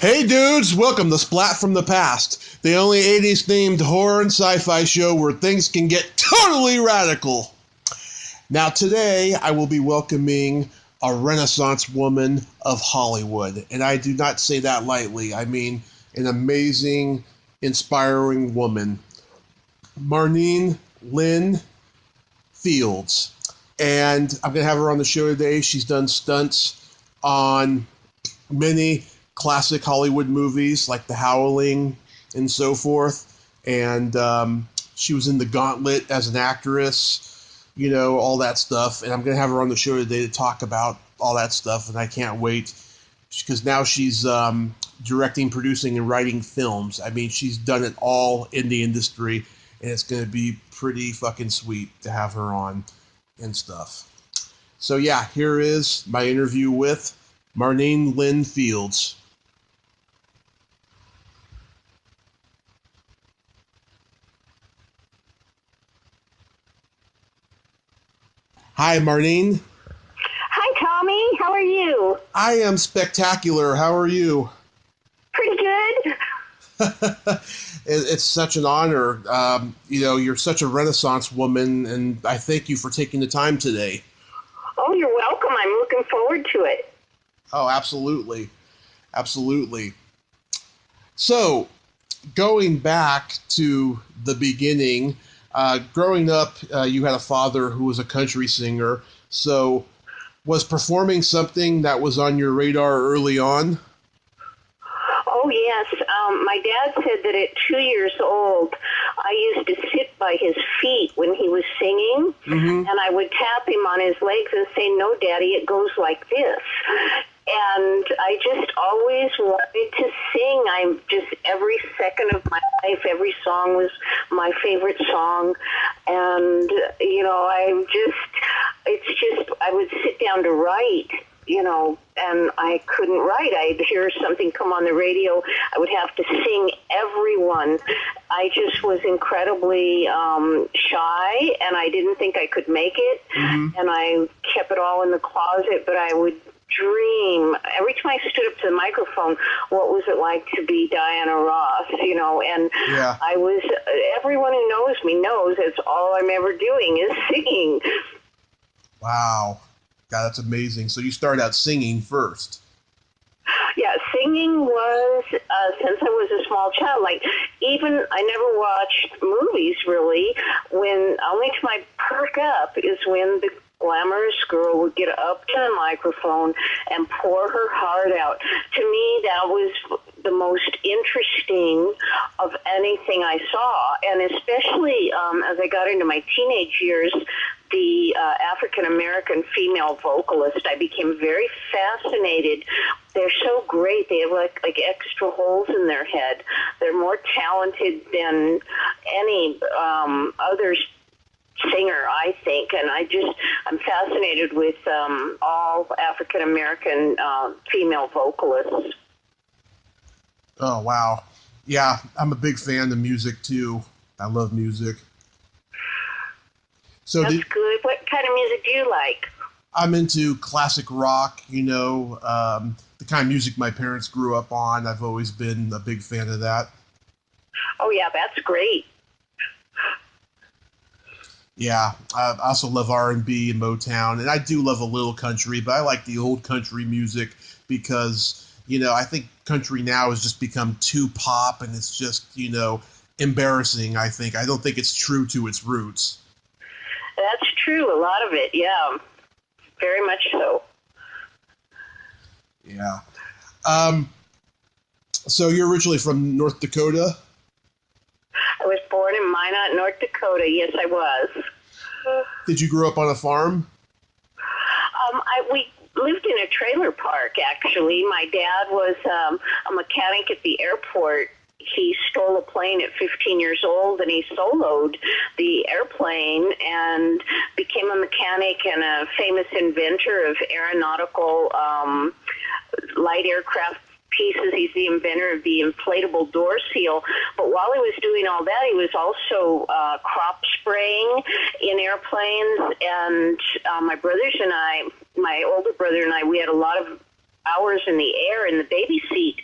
Hey dudes, welcome to Splat from the Past, the only 80s themed horror and sci-fi show where things can get totally radical. Now today I will be welcoming a Renaissance woman of Hollywood, and I do not say that lightly. I mean an amazing, inspiring woman, Marneen Lynne Fields. And I'm going to have her on the show today. She's done stunts on many classic Hollywood movies like The Howling and so forth. And she was in the Gauntlet as an actress, you know, all that stuff. And I'm going to have her on the show today to talk about all that stuff. And I can't wait because now she's directing, producing, and writing films. I mean, she's done it all in the industry. And it's going to be pretty fucking sweet to have her on and stuff. So yeah, here is my interview with Marneen Lynne Fields. Hi, Marneen. Hi, Tommy. How are you? I am spectacular. How are you? Pretty good. It's such an honor. You know, you're such a Renaissance woman, and I thank you for taking the time today. Oh, you're welcome. I'm looking forward to it. Oh, absolutely. Absolutely. So, going back to the beginning, growing up, you had a father who was a country singer. So, was performing something that was on your radar early on? Oh, yes. My dad said that at 2 years old, I used to sit by his feet when he was singing, and I would tap him on his legs and say, "No, Daddy, it goes like this." And I just always wanted to sing. Every second of my life, every song was my favorite song. And, you know, I would sit down to write, you know, and I couldn't write. I'd hear something come on the radio. I would have to sing everyone. I just was incredibly shy, and I didn't think I could make it. And I kept it all in the closet, but I would dream every time I stood up to the microphone, what was it like to be Diana Ross, you know? And Yeah. everyone who knows me knows that's all I'm ever doing is singing. Wow. God, that's amazing. So you started out singing first. Yeah, singing was, since I was a small child, like, even I never watched movies, really. Only to my perk up is when the glamorous girl would get up to the microphone and pour her heart out. To me, that was the most interesting of anything I saw, and especially as I got into my teenage years, the African-American female vocalist, I became very fascinated. They're so great. They have like extra holes in their head. They're more talented than any other singer, I think. And I'm fascinated with all African-American female vocalists. Oh, wow. Yeah, I'm a big fan of music, too. I love music. So That's good. What kind of music do you like? I'm into classic rock, you know, the kind of music my parents grew up on. I've always been a big fan of that. Oh, yeah, that's great. Yeah, I also love R&B and Motown, and I do love a little country, but I like the old country music because, you know, I think country now has just become too pop, and it's just, you know, embarrassing, I think. I don't think it's true to its roots. That's true, a lot of it, yeah. Very much so. Yeah. So you're originally from North Dakota? I was born in Minot, North Dakota. Yes, I was. Did you grow up on a farm? We lived in a trailer park, actually. My dad was a mechanic at the airport. He stole a plane at 15 years old, and he soloed the airplane and became a mechanic and a famous inventor of aeronautical light aircraft pieces. He's the inventor of the inflatable door seal. But while he was doing all that, he was also crop spraying in airplanes. And my brothers and I, my older brother and I, we had a lot of hours in the air in the baby seat,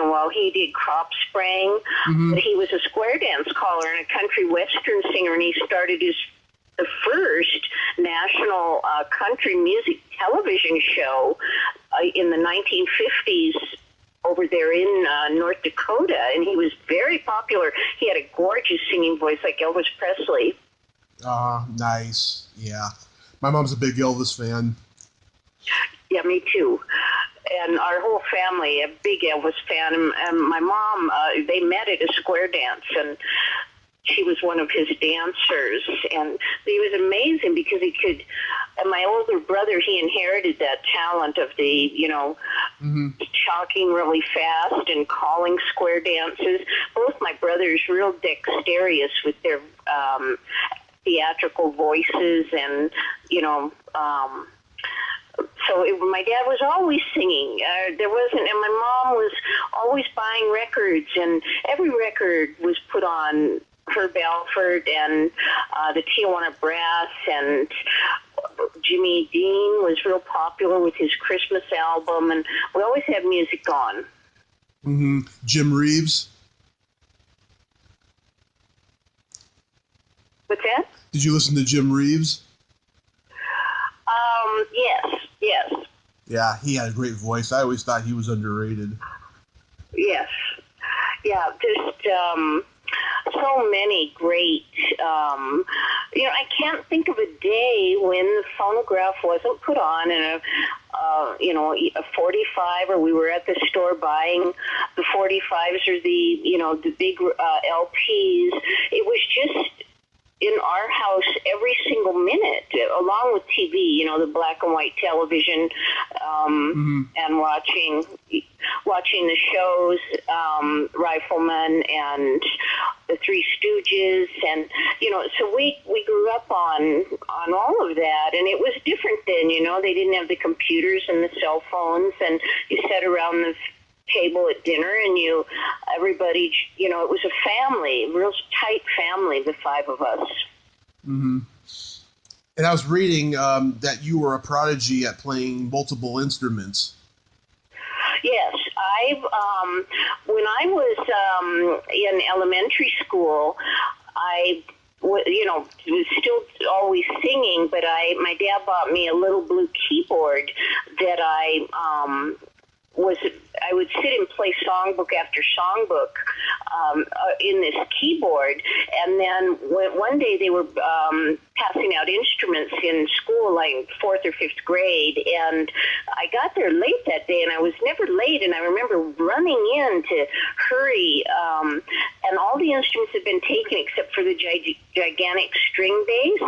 while he did crop spraying. But he was a square dance caller and a country western singer, and he started the first national country music television show in the 1950s over there in North Dakota, and he was very popular. He had a gorgeous singing voice like Elvis Presley. Nice. Yeah. My mom's a big Elvis fan. Yeah, me too. And our whole family, a big Elvis fan. And my mom, they met at a square dance, and she was one of his dancers. And he was amazing because he could, and my older brother, he inherited that talent of the, talking really fast and calling square dances. Both my brothers real dexterous with their theatrical voices, and my dad was always singing. There wasn't, and my mom was always buying records, and every record was put on Herb Alford and the Tijuana Brass, and Jimmy Dean was real popular with his Christmas album, and we always had music on. Jim Reeves. What's that? Did you listen to Jim Reeves? Yes. Yeah, he had a great voice. I always thought he was underrated. Yes. Yeah, just so many great, I can't think of a day when the phonograph wasn't put on and a 45, or we were at the store buying the 45s or the big LPs. It was just in our house every single minute, along with TV, the black and white television, and watching the shows, Rifleman and the Three Stooges, and so we grew up on all of that, and it was different then. They didn't have the computers and the cell phones, and you sat around the table at dinner, and everybody, it was a family, real tight family, the five of us. And I was reading that you were a prodigy at playing multiple instruments. Yes, when I was in elementary school, I was still always singing, but my dad bought me a little blue keyboard that I would sit and play songbook after songbook in this keyboard. And then one day they were passing out instruments in school, like 4th or 5th grade, and I got there late that day, and I was never late, and I remember running in to hurry, and all the instruments had been taken except for the gigantic string bass.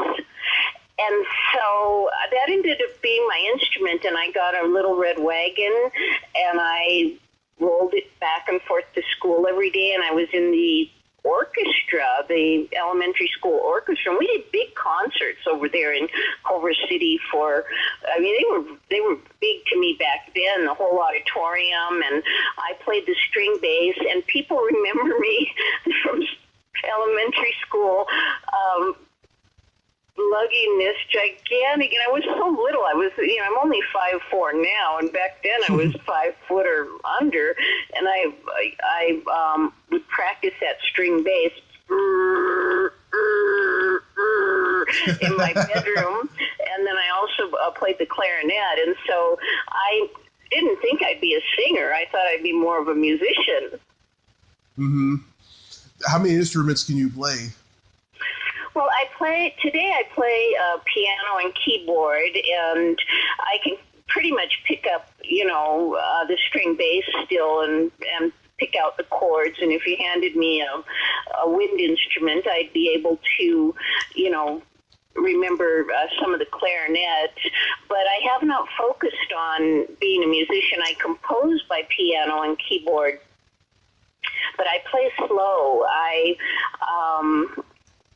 And so that ended up being my instrument, and I got a little red wagon, and I rolled it back and forth to school every day, and I was in the orchestra, the elementary school orchestra, and we did big concerts over there in Culver City they were big to me back then, the whole auditorium, and I played the string bass, and people remember me from elementary school, lugging this gigantic, and I was so little. I was, I'm only 5'4" now, and back then I was 5 foot or under, and I would practice that string bass in my bedroom, and then I also played the clarinet, and so I didn't think I'd be a singer. I thought I'd be more of a musician. How many instruments can you play? Well, today I play piano and keyboard, and I can pretty much pick up, the string bass still and pick out the chords. And if you handed me a wind instrument, I'd be able to, remember some of the clarinet. But I have not focused on being a musician. I compose by piano and keyboard, but I play slow.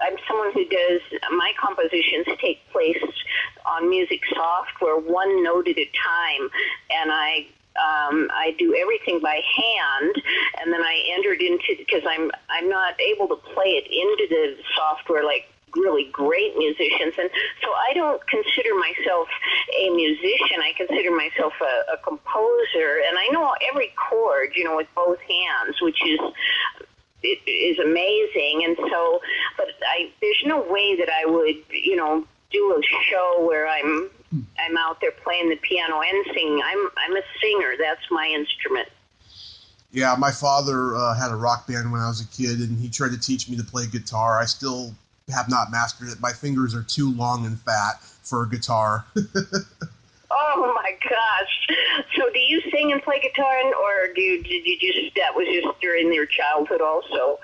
I'm someone who does, my compositions take place on music software, one note at a time, and I do everything by hand, and then I enter it into, because I'm not able to play it into the software like really great musicians. And so I don't consider myself a musician. I consider myself a composer. And I know every chord, with both hands, which is amazing. And so, but there's no way that I would, do a show where I'm out there playing the piano and singing. I'm a singer. That's my instrument. Yeah, my father had a rock band when I was a kid, and he tried to teach me to play guitar. I still have not mastered it. My fingers are too long and fat for a guitar. Oh my gosh! So, do you sing and play guitar, or did you just that was just during your childhood also?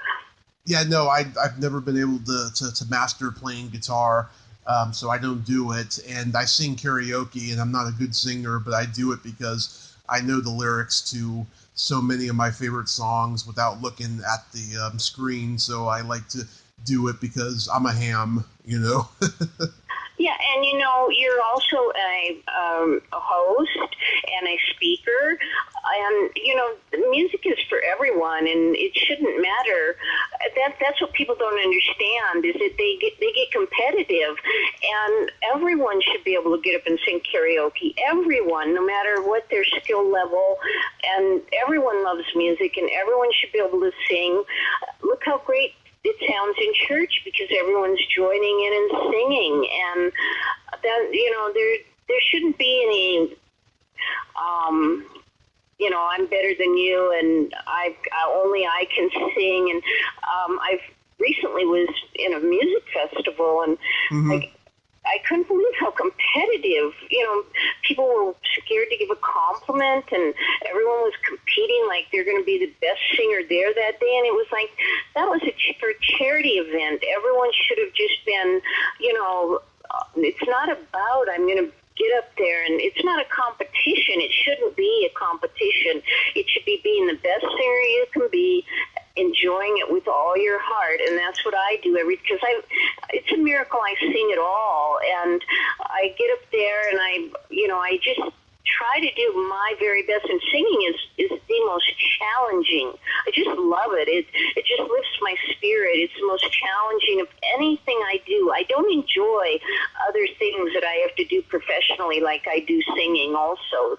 Yeah, no, I've never been able to master playing guitar. So I don't do it, and I sing karaoke, and I'm not a good singer, but I do it because I know the lyrics to so many of my favorite songs without looking at the screen, so I like to do it because I'm a ham, Yeah, and you're also a host and a speaker, and music is for everyone, and it shouldn't matter. That's what people don't understand is that they get competitive, and everyone should be able to get up and sing karaoke. Everyone, no matter what their skill level, and everyone loves music, and everyone should be able to sing. Look how great it sounds in church because everyone's joining in and singing, and that there shouldn't be any I'm better than you, and only I can sing. And I've recently was in a music festival, and I couldn't believe how competitive, people were scared to give a compliment, and everyone was competing like they're going to be the best singer there that day. And it was like, that was for a charity event. Everyone should have just been, it's not about, I'm going to get up there, and it's not a competition. It shouldn't be a competition. It should be being the best singer you can be, enjoying it with all your heart, and that's what I do because it's a miracle I sing at all, and I get up there and I just try to do my very best, and singing is the most challenging. I just love it. It just lifts my spirit. It's the most challenging of anything I do. I don't enjoy other things that I have to do professionally like I do singing also,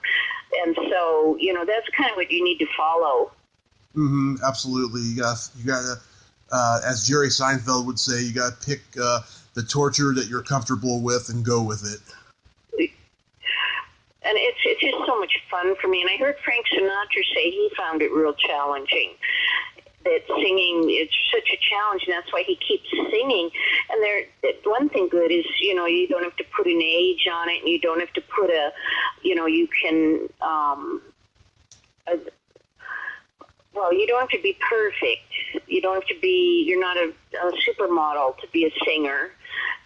and so that's kind of what you need to follow. Absolutely. You gotta, as Jerry Seinfeld would say, you gotta pick the torture that you're comfortable with and go with it. And it's just so much fun for me. And I heard Frank Sinatra say he found it real challenging. That singing is such a challenge, and that's why he keeps singing. And one thing good is, you don't have to put an age on it, and you don't have to put you can. Well, you don't have to be perfect. You don't have to be, you're not a supermodel to be a singer.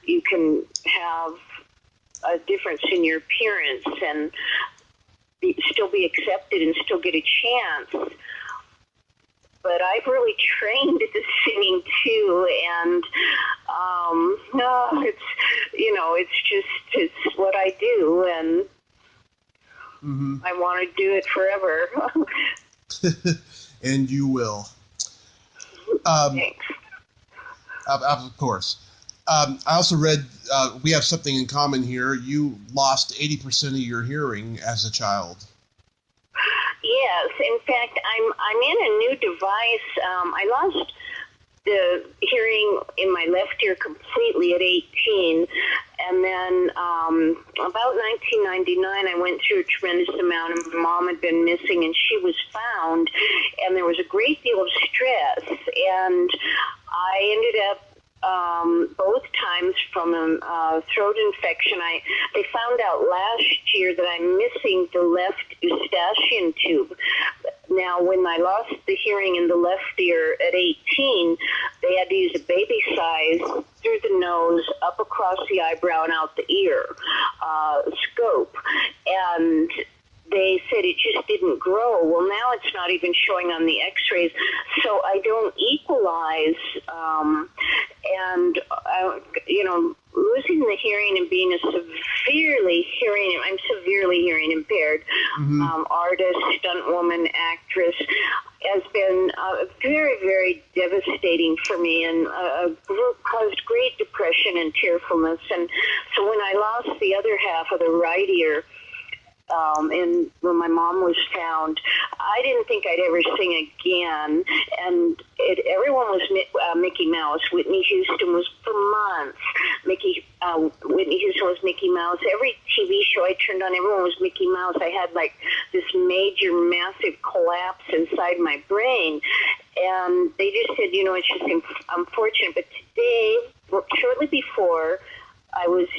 You can have a difference in your appearance and still be accepted and still get a chance. But I've really trained at the singing too, and no, it's what I do, and I want to do it forever. And you will. Thanks. Of course. I also read we have something in common here. You lost 80% of your hearing as a child. Yes, in fact, I'm in a new device. I lost the hearing in my left ear completely at 18, and then about 1999, I went through a tremendous amount, and my mom had been missing, and she was found, and there was a great deal of stress, and I ended up both times from a throat infection. They found out last year that I'm missing the left eustachian tube. Now, when I lost the hearing in the left ear at 18, they had to use a baby size through the nose, up across the eyebrow, and out the ear scope. And they said it just didn't grow. Well, now it's not even showing on the x-rays, so I don't equalize. And, losing the hearing and being I'm severely hearing impaired, artist, stunt woman, actress, has been very, very devastating for me, and caused great depression and tearfulness. And so when I lost the other half of the right ear, and when my mom was found, I didn't think I'd ever sing again. And everyone was Mickey Mouse. Whitney Houston was for months. Whitney Houston was Mickey Mouse. Every TV show I turned on, everyone was Mickey Mouse. I had like this major, massive collapse inside my brain. And they just said, it's just unfortunate. But today, shortly before I was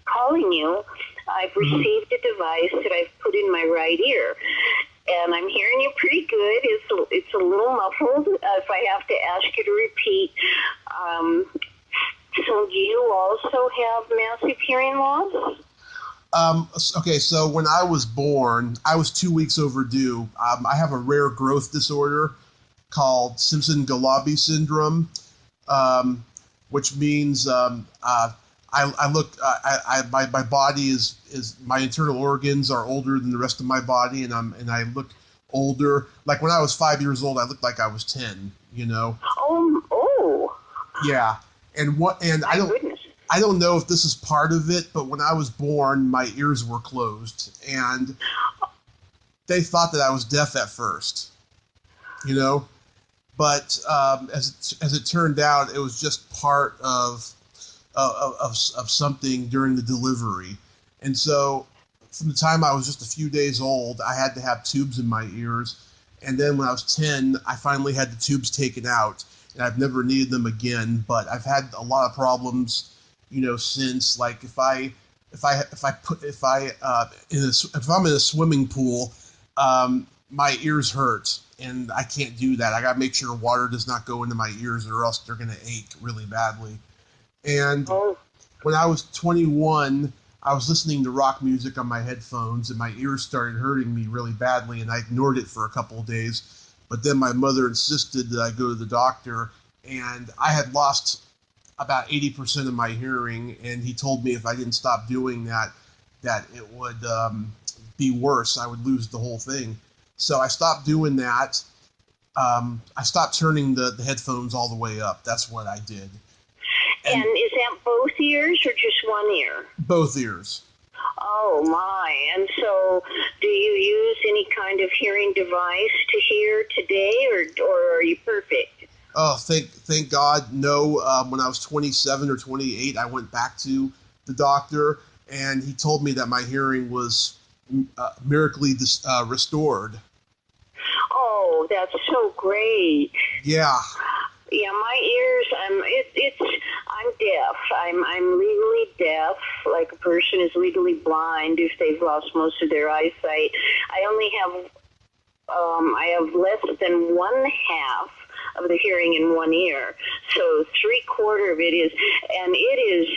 calling you, I've received a device that I've put in my right ear, and I'm hearing you pretty good. It's a little muffled if I have to ask you to repeat. So do you also have massive hearing loss? Okay, so when I was born, I was 2 weeks overdue. I have a rare growth disorder called Simpson-Galabi syndrome, which means my body is my internal organs are older than the rest of my body, and I look older. Like when I was 5 years old, I looked like I was 10. Oh. Yeah, and I don't know if this is part of it, but when I was born, my ears were closed, and they thought that I was deaf at first. But as it turned out, it was just part of something during the delivery. And so from the time I was just a few days old, I had to have tubes in my ears. And then when I was 10, I finally had the tubes taken out, and I've never needed them again. But I've had a lot of problems, since. Like if I'm in a swimming pool, my ears hurt, and I can't do that. I got to make sure water does not go into my ears, or else they're going to ache really badly. And when I was 21, I was listening to rock music on my headphones, and my ears started hurting me really badly, and I ignored it for a couple of days. But then my mother insisted that I go to the doctor, and I had lost about 80% of my hearing, and he told me if I didn't stop doing that it would be worse. I would lose the whole thing. So I stopped doing that. I stopped turning the headphones all the way up. That's what I did. And is that both ears or just one ear? Both ears. Oh, my. And so do you use any kind of hearing device to hear today, or are you perfect? Oh, thank God, no. When I was 27 or 28, I went back to the doctor, and he told me that my hearing was miraculously restored. Oh, that's so great. Yeah. Yeah, my ears. I'm deaf. I'm legally deaf, like a person is legally blind if they've lost most of their eyesight. I have less than one half of the hearing in one ear, so 3/4 of it is, and it is.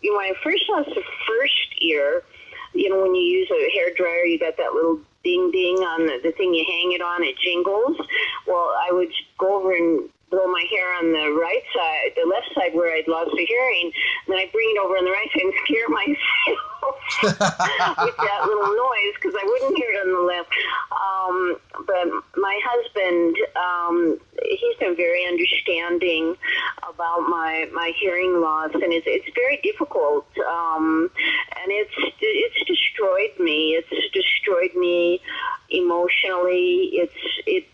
When I first lost the first ear, when you use a hair dryer, you got that little ding ding on the thing you hang it on, it jingles. Well, I would go over and blow my hair on the right side, the left side where I'd lost the hearing, and then I bring it over on the right side and scare myself with that little noise because I wouldn't hear it on the left. But my husband, he's been very understanding about my hearing loss, and it's very difficult. And it's destroyed me. It's destroyed me emotionally.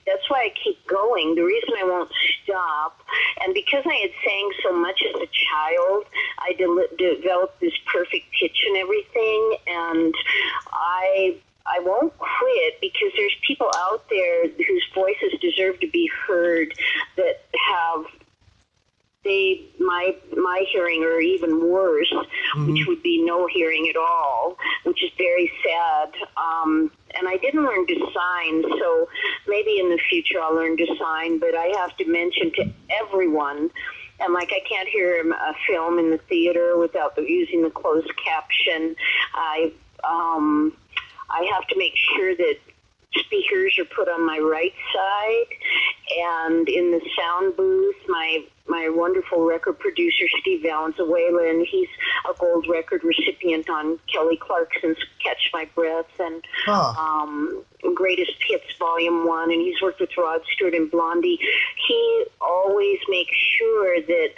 That's why I keep going. The reason I won't stop, and because I had sang so much as a child, I developed this perfect pitch and everything, and I won't quit because there's people out there whose voices deserve to be heard that have my hearing or even worse, which would be no hearing at all, which is very sad. And I didn't learn to sign, so maybe in the future I'll learn to sign, but I have to mention to everyone, and like I can't hear a film in the theater without using the closed caption. I have to make sure that speakers are put on my right side, And in the sound booth, my wonderful record producer, Steve Valenzuela, and he's a gold record recipient on Kelly Clarkson's Catch My Breath and Greatest Hits Volume 1, and he's worked with Rod Stewart and Blondie. He always makes sure that,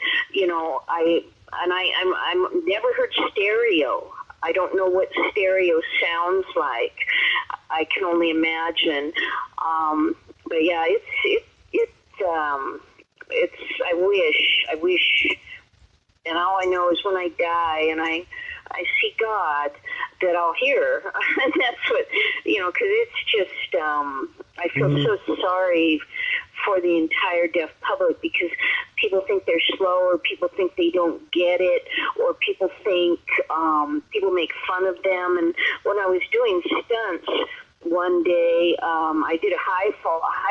I'm never heard stereo. I don't know what stereo sounds like. I can only imagine. But yeah, I wish, and all I know is when I die and I see God, that I'll hear. And that's what, because it's just, I feel so sorry for the entire deaf public, because people think they're slow, or people think they don't get it, or people think, people make fun of them. And when I was doing stunts, one day, I did a high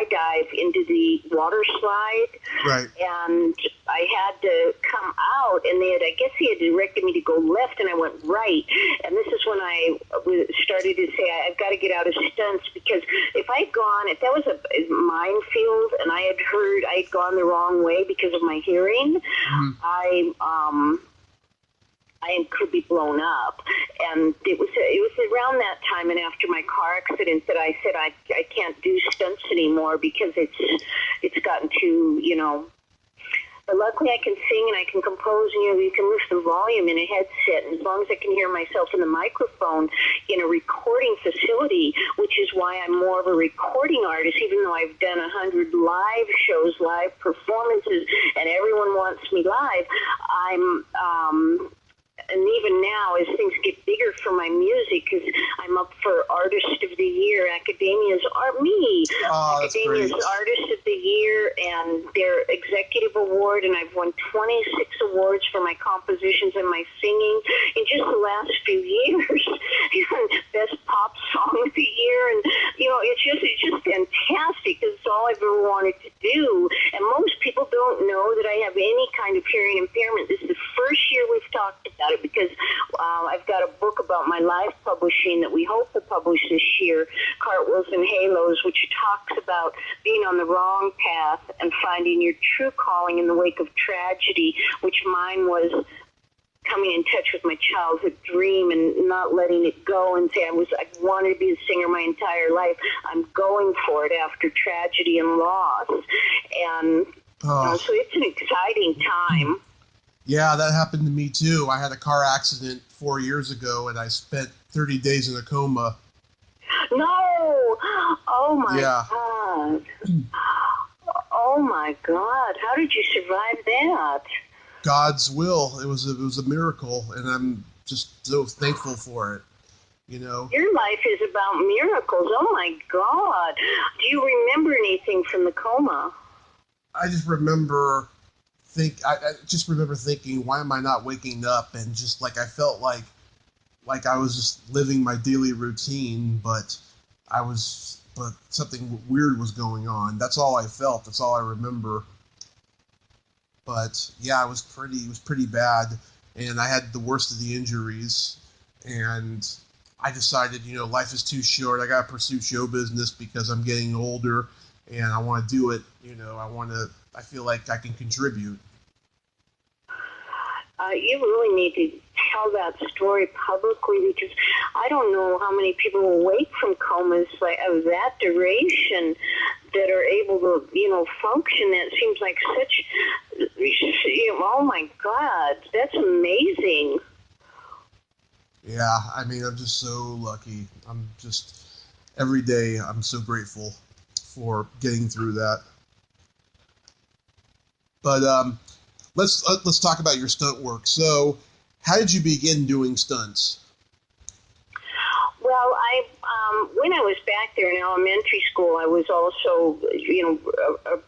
dive into the water slide, right? And I had to come out, and I guess he had directed me to go left, and I went right. And this is when I started to say, I've got to get out of stunts, because if that was a minefield, and I had gone the wrong way because of my hearing, I could be blown up. And it was around that time and after my car accident that I said I can't do stunts anymore, because it's gotten too, But luckily I can sing and I can compose, and you can lift the volume in a headset, and as long as I can hear myself in the microphone in a recording facility, which is why I'm more of a recording artist, even though I've done 100 live shows, live performances, and everyone wants me live. And even now, as things get bigger for my music, because I'm up for Artist of the Year, Academia's Artist of the Year, and their Executive Award, and I've won 26 awards for my compositions and my singing in just the last few years. Best Pop Song of the Year, and it's just fantastic, because it's all I've ever wanted to do. And most people don't know that I have any kind of hearing impairment. This is the first year we've talked about it, because I've got a book about my live publishing that we hope to publish this year, Cartwheels and Halos, which talks about being on the wrong path and finding your true calling in the wake of tragedy, which mine was coming in touch with my childhood dream and not letting it go, and say I wanted to be a singer my entire life. I'm going for it after tragedy and loss. And so it's an exciting time. Yeah, that happened to me too. I had a car accident 4 years ago, and I spent 30 days in a coma. No! Oh my God. Oh my God. How did you survive that? God's will. It was a miracle, and I'm just so thankful for it. Your life is about miracles. Oh my God. Do you remember anything from the coma? I just remember thinking, why am I not waking up? And just I felt like I was just living my daily routine, but something weird was going on. That's all I felt. That's all I remember. But yeah, it was pretty bad, and I had the worst of the injuries, and I decided, life is too short. I got to pursue show business because I'm getting older, and I want to do it. I feel like I can contribute. You really need to tell that story publicly, because I don't know how many people awake from comas of that duration that are able to, function. That seems like such, oh my God, that's amazing. Yeah, I'm just so lucky. Every day I'm so grateful for getting through that. But let's talk about your stunt work. So, how did you begin doing stunts? Well, when I was back there in elementary school, I was also, a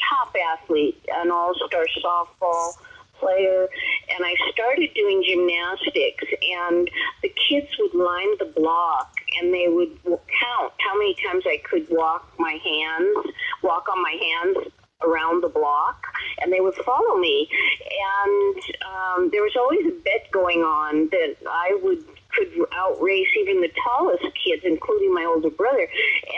top athlete, an all-star softball player, and I started doing gymnastics, and the kids would line the block, and they would count how many times I could walk on my hands around the block, and they would follow me. And there was always a bet going on that I would could outrace even the tallest kids, including my older brother,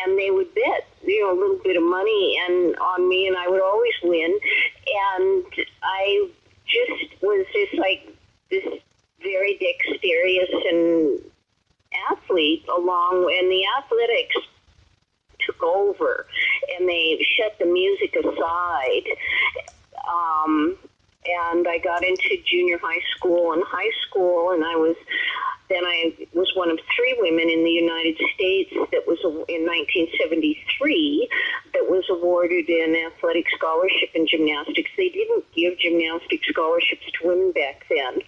and they would bet, a little bit of money on me, and I would always win. And I just was just like this very dexterous and athlete and the athletics took over, and they shut the music aside. And I got into junior high school and high school, and I was one of 3 women in the United States that was in 1973 that was awarded an athletic scholarship in gymnastics. They didn't give gymnastic scholarships to women back then.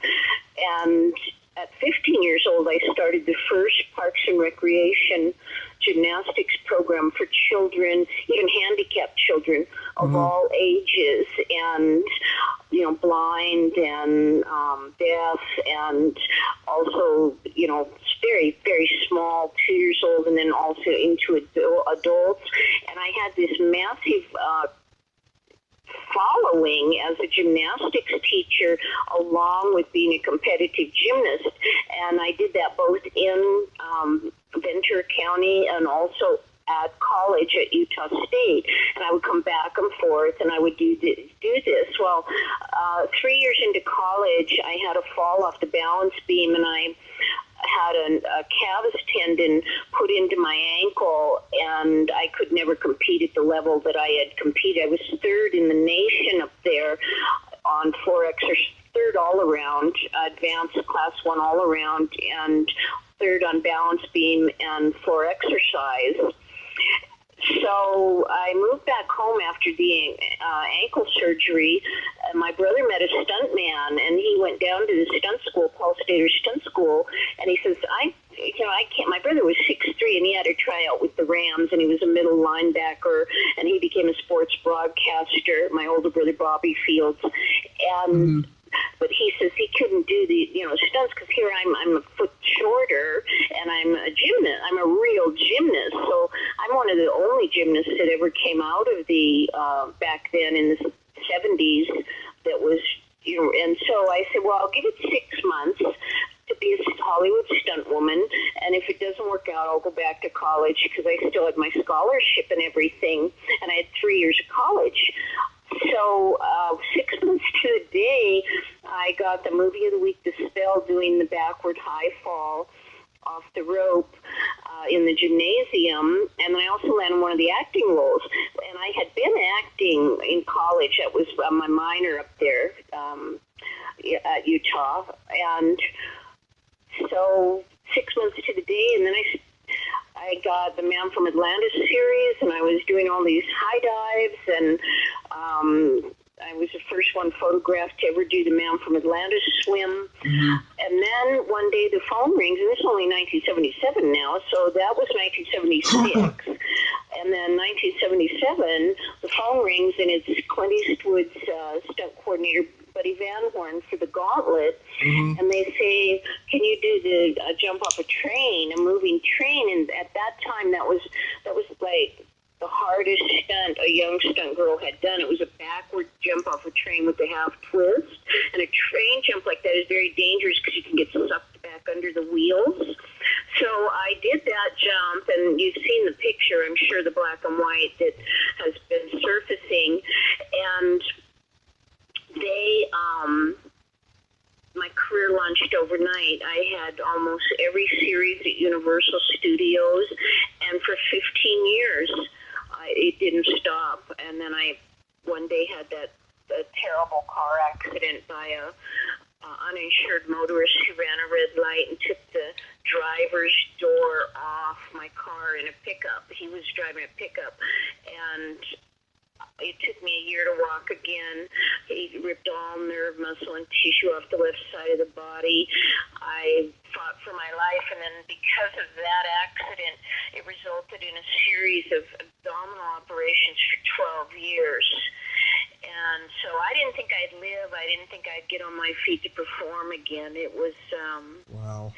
And at 15 years old, I started the first Parks and Recreation gymnastics program for children, even handicapped children of all ages, and blind and deaf, and also very, very small, 2 years old, and then also into adults. And I had this massive following as a gymnastics teacher, along with being a competitive gymnast. And I did that both in Ventura County and also at college at Utah State. And I would come back and forth, and I would do this. Well, 3 years into college, I had a fall off the balance beam, and I had a cavus tendon put into my ankle, and I could never compete at the level that I had competed. I was 3rd in the nation up there on floor exercise, 3rd all around, advanced class 1 all around, and 3rd on balance beam and floor exercise. So I moved back home after the ankle surgery. My brother met a stunt man, and he went down to the stunt school, Paul Stater's stunt school, and he says, I can't. My brother was 6'3", and he had a tryout with the Rams, and he was a middle linebacker, and he became a sports broadcaster. My older brother, Bobby Fields, and. But he says he couldn't do the, stunts because here I'm a foot shorter, and I'm a gymnast. I'm a real gymnast. So I'm one of the only gymnasts that ever came out of the, back then in the 70s that was, and so I said, well, I'll give it 6 months to be a Hollywood stunt woman, and if it doesn't work out, I'll go back to college because I still had my scholarship and everything, and I had 3 years of college. So 6 months to the day, I got the movie of the week, The Spell, doing the backward high fall off the rope in the gymnasium, and I also landed one of the acting roles. And I had been acting in college. That was my minor up there at Utah. And so 6 months to the day, and then I got the Man from Atlantis series, and I was doing all these high dives, and I was the first one photographed to ever do the Man from Atlantis swim. And then one day the phone rings, and this is only 1977 now, so that was 1976. And then 1977, the phone rings, and it's Clint Eastwood's stunt coordinator, Buddy Van Horn, for the Gauntlet, and they say, can you do the jump off a train, a moving train? And at that time, that was like the hardest stunt a young stunt girl had done. It was a backward jump off a train with a half twist, and a train jump like that is very dangerous because you can get sucked back under the wheels. So I did that jump, and you've seen the picture, I'm sure, the black and white that has been surfacing, and my career launched overnight. I had almost every series at Universal Studios, and for 15 years, it didn't stop. And then I one day had that terrible car accident by a uninsured motorist who ran a red light and took the driver's door off my car in a pickup. He was driving a pickup, and it took me a year to walk again. He ripped all nerve, muscle, and tissue off the left side of the body. I fought for my life, and then because of that accident, it resulted in a series of abdominal operations for 12 years. And so I didn't think I'd live. I didn't think I'd get on my feet to perform again. It was... Wow.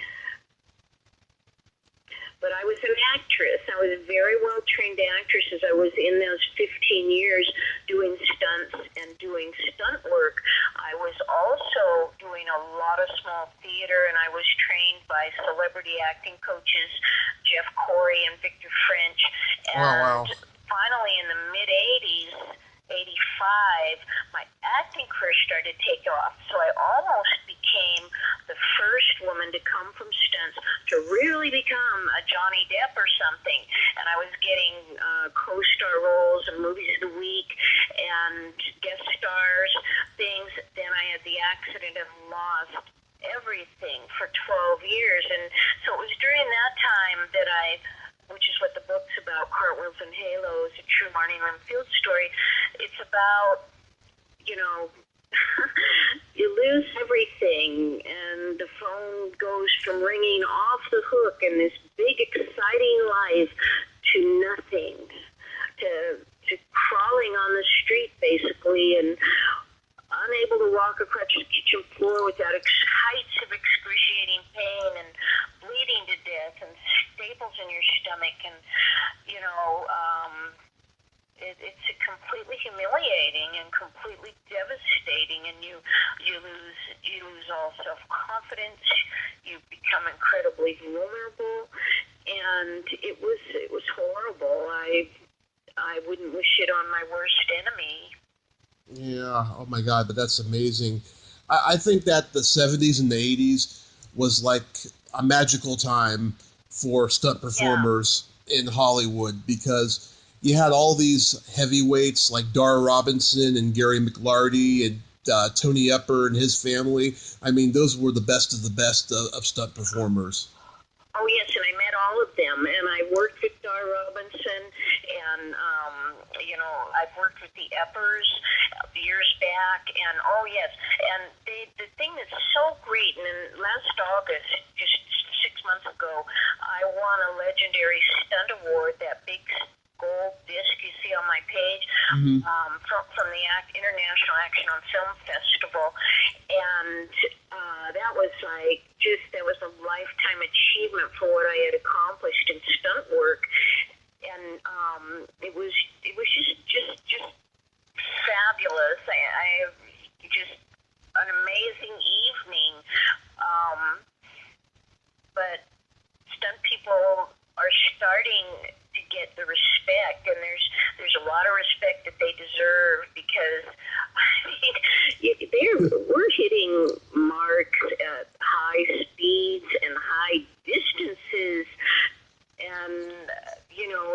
But I was an actress. I was a very well-trained actress as I was in those 15 years doing stunts and doing stunt work. I was also doing a lot of small theater, and I was trained by celebrities mid-'80s, 85, my acting career started to take off. So I almost became the first woman to come from stunts to really become a Johnny Depp or something. And I was getting co-star roles in Movies of the Week and guest stars, things. Then I had the accident and lost everything for 12 years. And so it was during that time that which is what the book's about, Cartwheels and Halos, a true Marneen Lynne Fields story. It's about, you lose everything, and the phone goes from ringing off the hook in this big, exciting life to nothing, to crawling on the street, basically, and unable to walk across the kitchen floor without heights of excruciating pain and bleeding to death and staples in your stomach, and it's completely humiliating and completely devastating, and you lose all self-confidence. You become incredibly vulnerable, and it was horrible. I wouldn't wish it on my worst enemy. Yeah, oh my God, but that's amazing. I think that the 70s and the 80s was like a magical time for stunt performers in Hollywood, because you had all these heavyweights like Dar Robinson and Gary McLarty and Tony Epper and his family. I mean, those were the best of stunt performers. Oh, yes, and I met all of them, and I worked with Dar Robinson, and, I've worked with the Eppers years back, and, oh, yes, and the thing that's so great, and last August, just 6 months ago, I won a legendary stunt award, that big gold disc you see on my page, from the International Action on Film Festival, and that was that was a lifetime achievement for what I had accomplished in stunt work, and it was just fabulous. I just an amazing evening, but stunt people are starting to get the respect, and there's a lot of respect that they deserve, because we're hitting marks at high speeds and high distances, and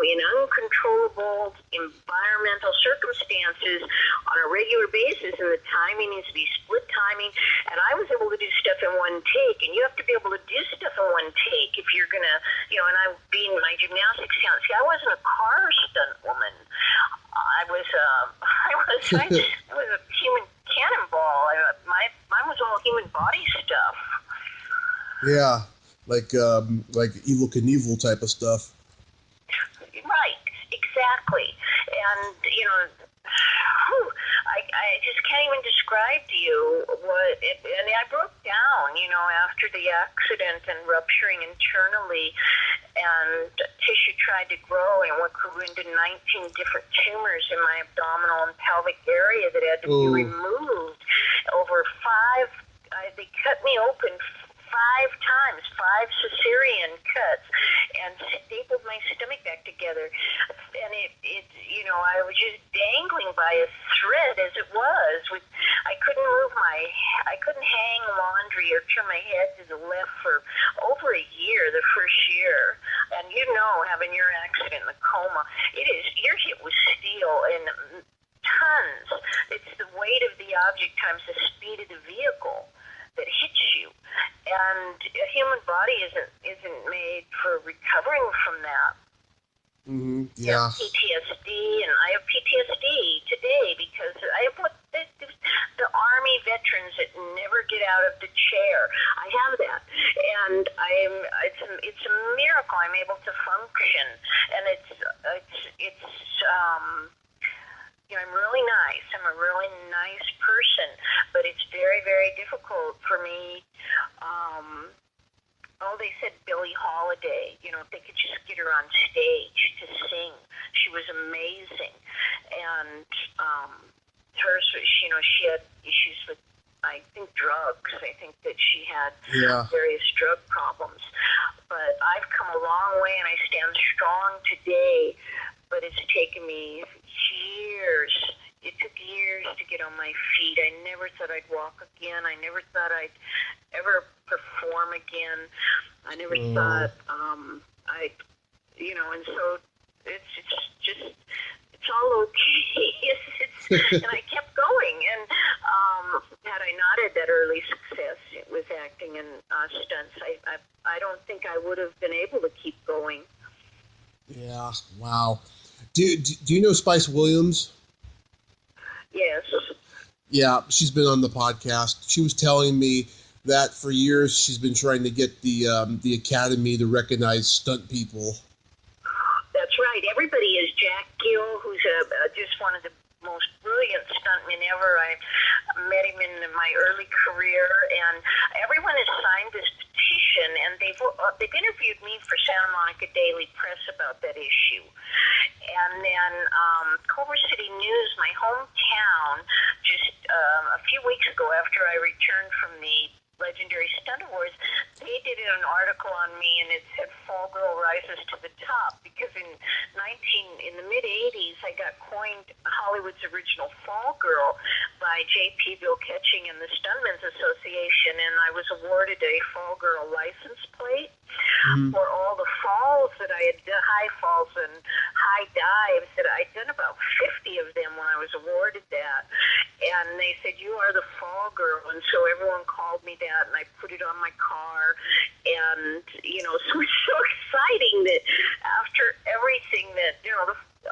in uncontrollable environmental circumstances on a regular basis, and the timing needs to be split timing. And I was able to do stuff in one take, and you have to be able to do stuff in one take if you're gonna, and I being my gymnastics talent. See, I wasn't a car stunt woman. I was a human cannonball. Mine was all human body stuff. Yeah, like Evel Knievel type of stuff. Right, exactly. And, I just can't even describe to you and I broke down, after the accident and rupturing internally, and tissue tried to grow, and what grew into 19 different tumors in my abdominal and pelvic area that had to be removed over they cut me open 5 times, 5 cesarean cuts, and stapled my stomach back together. And I was just dangling by a thread as it was. I couldn't hang laundry or turn my head to the left for over a year, the first year. And having your accident in the coma, you're hit with steel and tons. It's the weight of the object times the speed of the vehicle that hits you, and a human body isn't made for recovering from that. Mm-hmm. Yeah. PTSD, and I have PTSD today because I have the Army veterans that never get out of the chair. I have that, and it's a miracle I'm able to function, and it's I'm really nice. I'm a really nice person, but it's very, very difficult for me. They said Billie Holiday, if they could just get her on stage to sing. She was amazing. And she had issues with, I think, drugs. I think that she had various drug problems. But I've come a long way, and I stand strong today. But it's taken me my feet. I never thought I'd walk again. I never thought I'd ever perform again. I never thought I'd, and so it's just, it's all okay. And I kept going. And had I not had that early success with acting and stunts, I don't think I would have been able to keep going. Yeah, wow. Do you know Spice Williams? Yes. Yeah, she's been on the podcast. She was telling me that for years she's been trying to get the Academy to recognize stunt people. That's right. Everybody is Jack Gill, who's just one of the most brilliant stuntmen ever. I met him in my early career, and everyone has signed this petition, and they've interviewed me for Santa Monica Daily Press about that issue. And then Culver City News, my hometown, just a few weeks ago after I returned from the Legendary Stunt Awards, they did an article on me, and it said "Fall Girl rises to the top," because in the mid '80s, I got coined Hollywood's original Fall Girl by J.P. Bill Ketching and the Stuntmen's Association, and I was awarded a Fall Girl license plate for all the falls that I had done, high falls and high dives that I'd done, about 50 of them when I was awarded that. And they said, "You are the Fall Girl," and so everyone called me that, and I put it on my car. And so it's so exciting that after everything that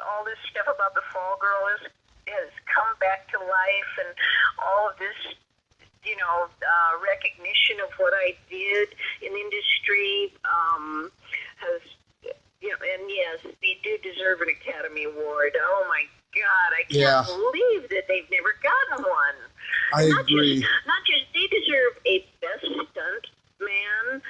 all this stuff about the Fall Girl has come back to life, and all of this recognition of what I did in industry has, and yes, they do deserve an Academy Award. Oh my God, I can't believe that they've never gotten one. I agree. Not just they deserve a Best Stunt Man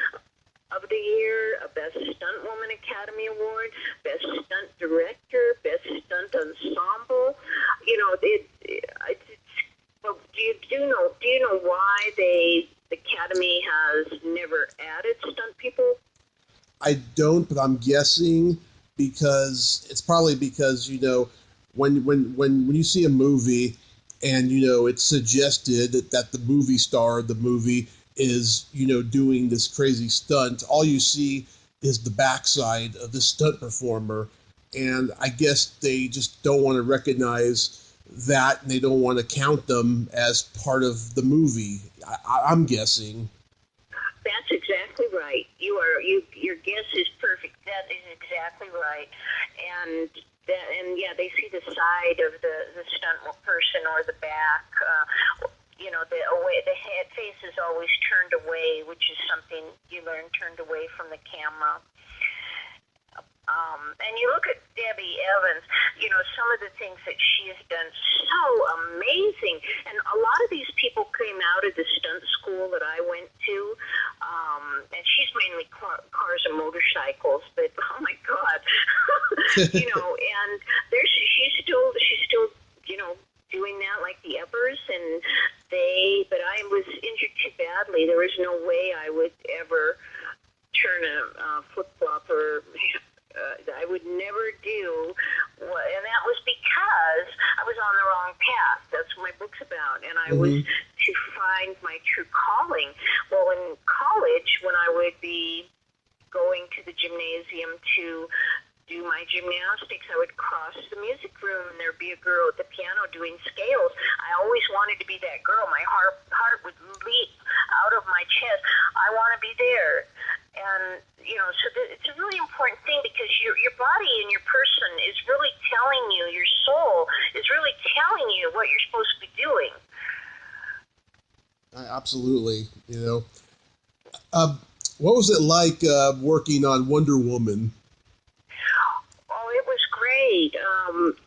of the Year, a Best Stunt Woman Academy Award, Best Stunt Director, Best Stunt Ensemble. Do you know why the Academy has never added stunt people? I don't, but I'm guessing because it's probably because when you see a movie and it's suggested that the movie star of the movie is doing this crazy stunt, all you see is the backside of the stunt performer, and I guess they just don't want to recognize that, and they don't want to count them as part of the movie. I'm guessing. That's exactly right. Your guess is perfect. That is exactly right. And they see the side of the stunt person or the back. The head face is always turned away, which is something you learn, turned away from the camera. And you look at Debbie Evans, some of the things that she has done, so amazing. And a lot of these people came out of the stunt school that I went to, and she's mainly cars and motorcycles, but oh my God, and she's still, doing that, like the Ebbers, but I was injured too badly. There was no way I would ever turn a flip-flop or I would never do and that was because I was on the wrong path. That's what my book's about, and I was to find my true calling. Well, in college, when I would be going to the gymnasium to do my gymnastics, I would cross the music room, and there'd be a girl at the piano doing scales. I always wanted to be that girl. My heart would leap out of my chest. I want to be there. And, so it's a really important thing, because your body and your person is really telling you, your soul is really telling you what you're supposed to be doing. Absolutely. What was it like working on Wonder Woman? Oh, it was great.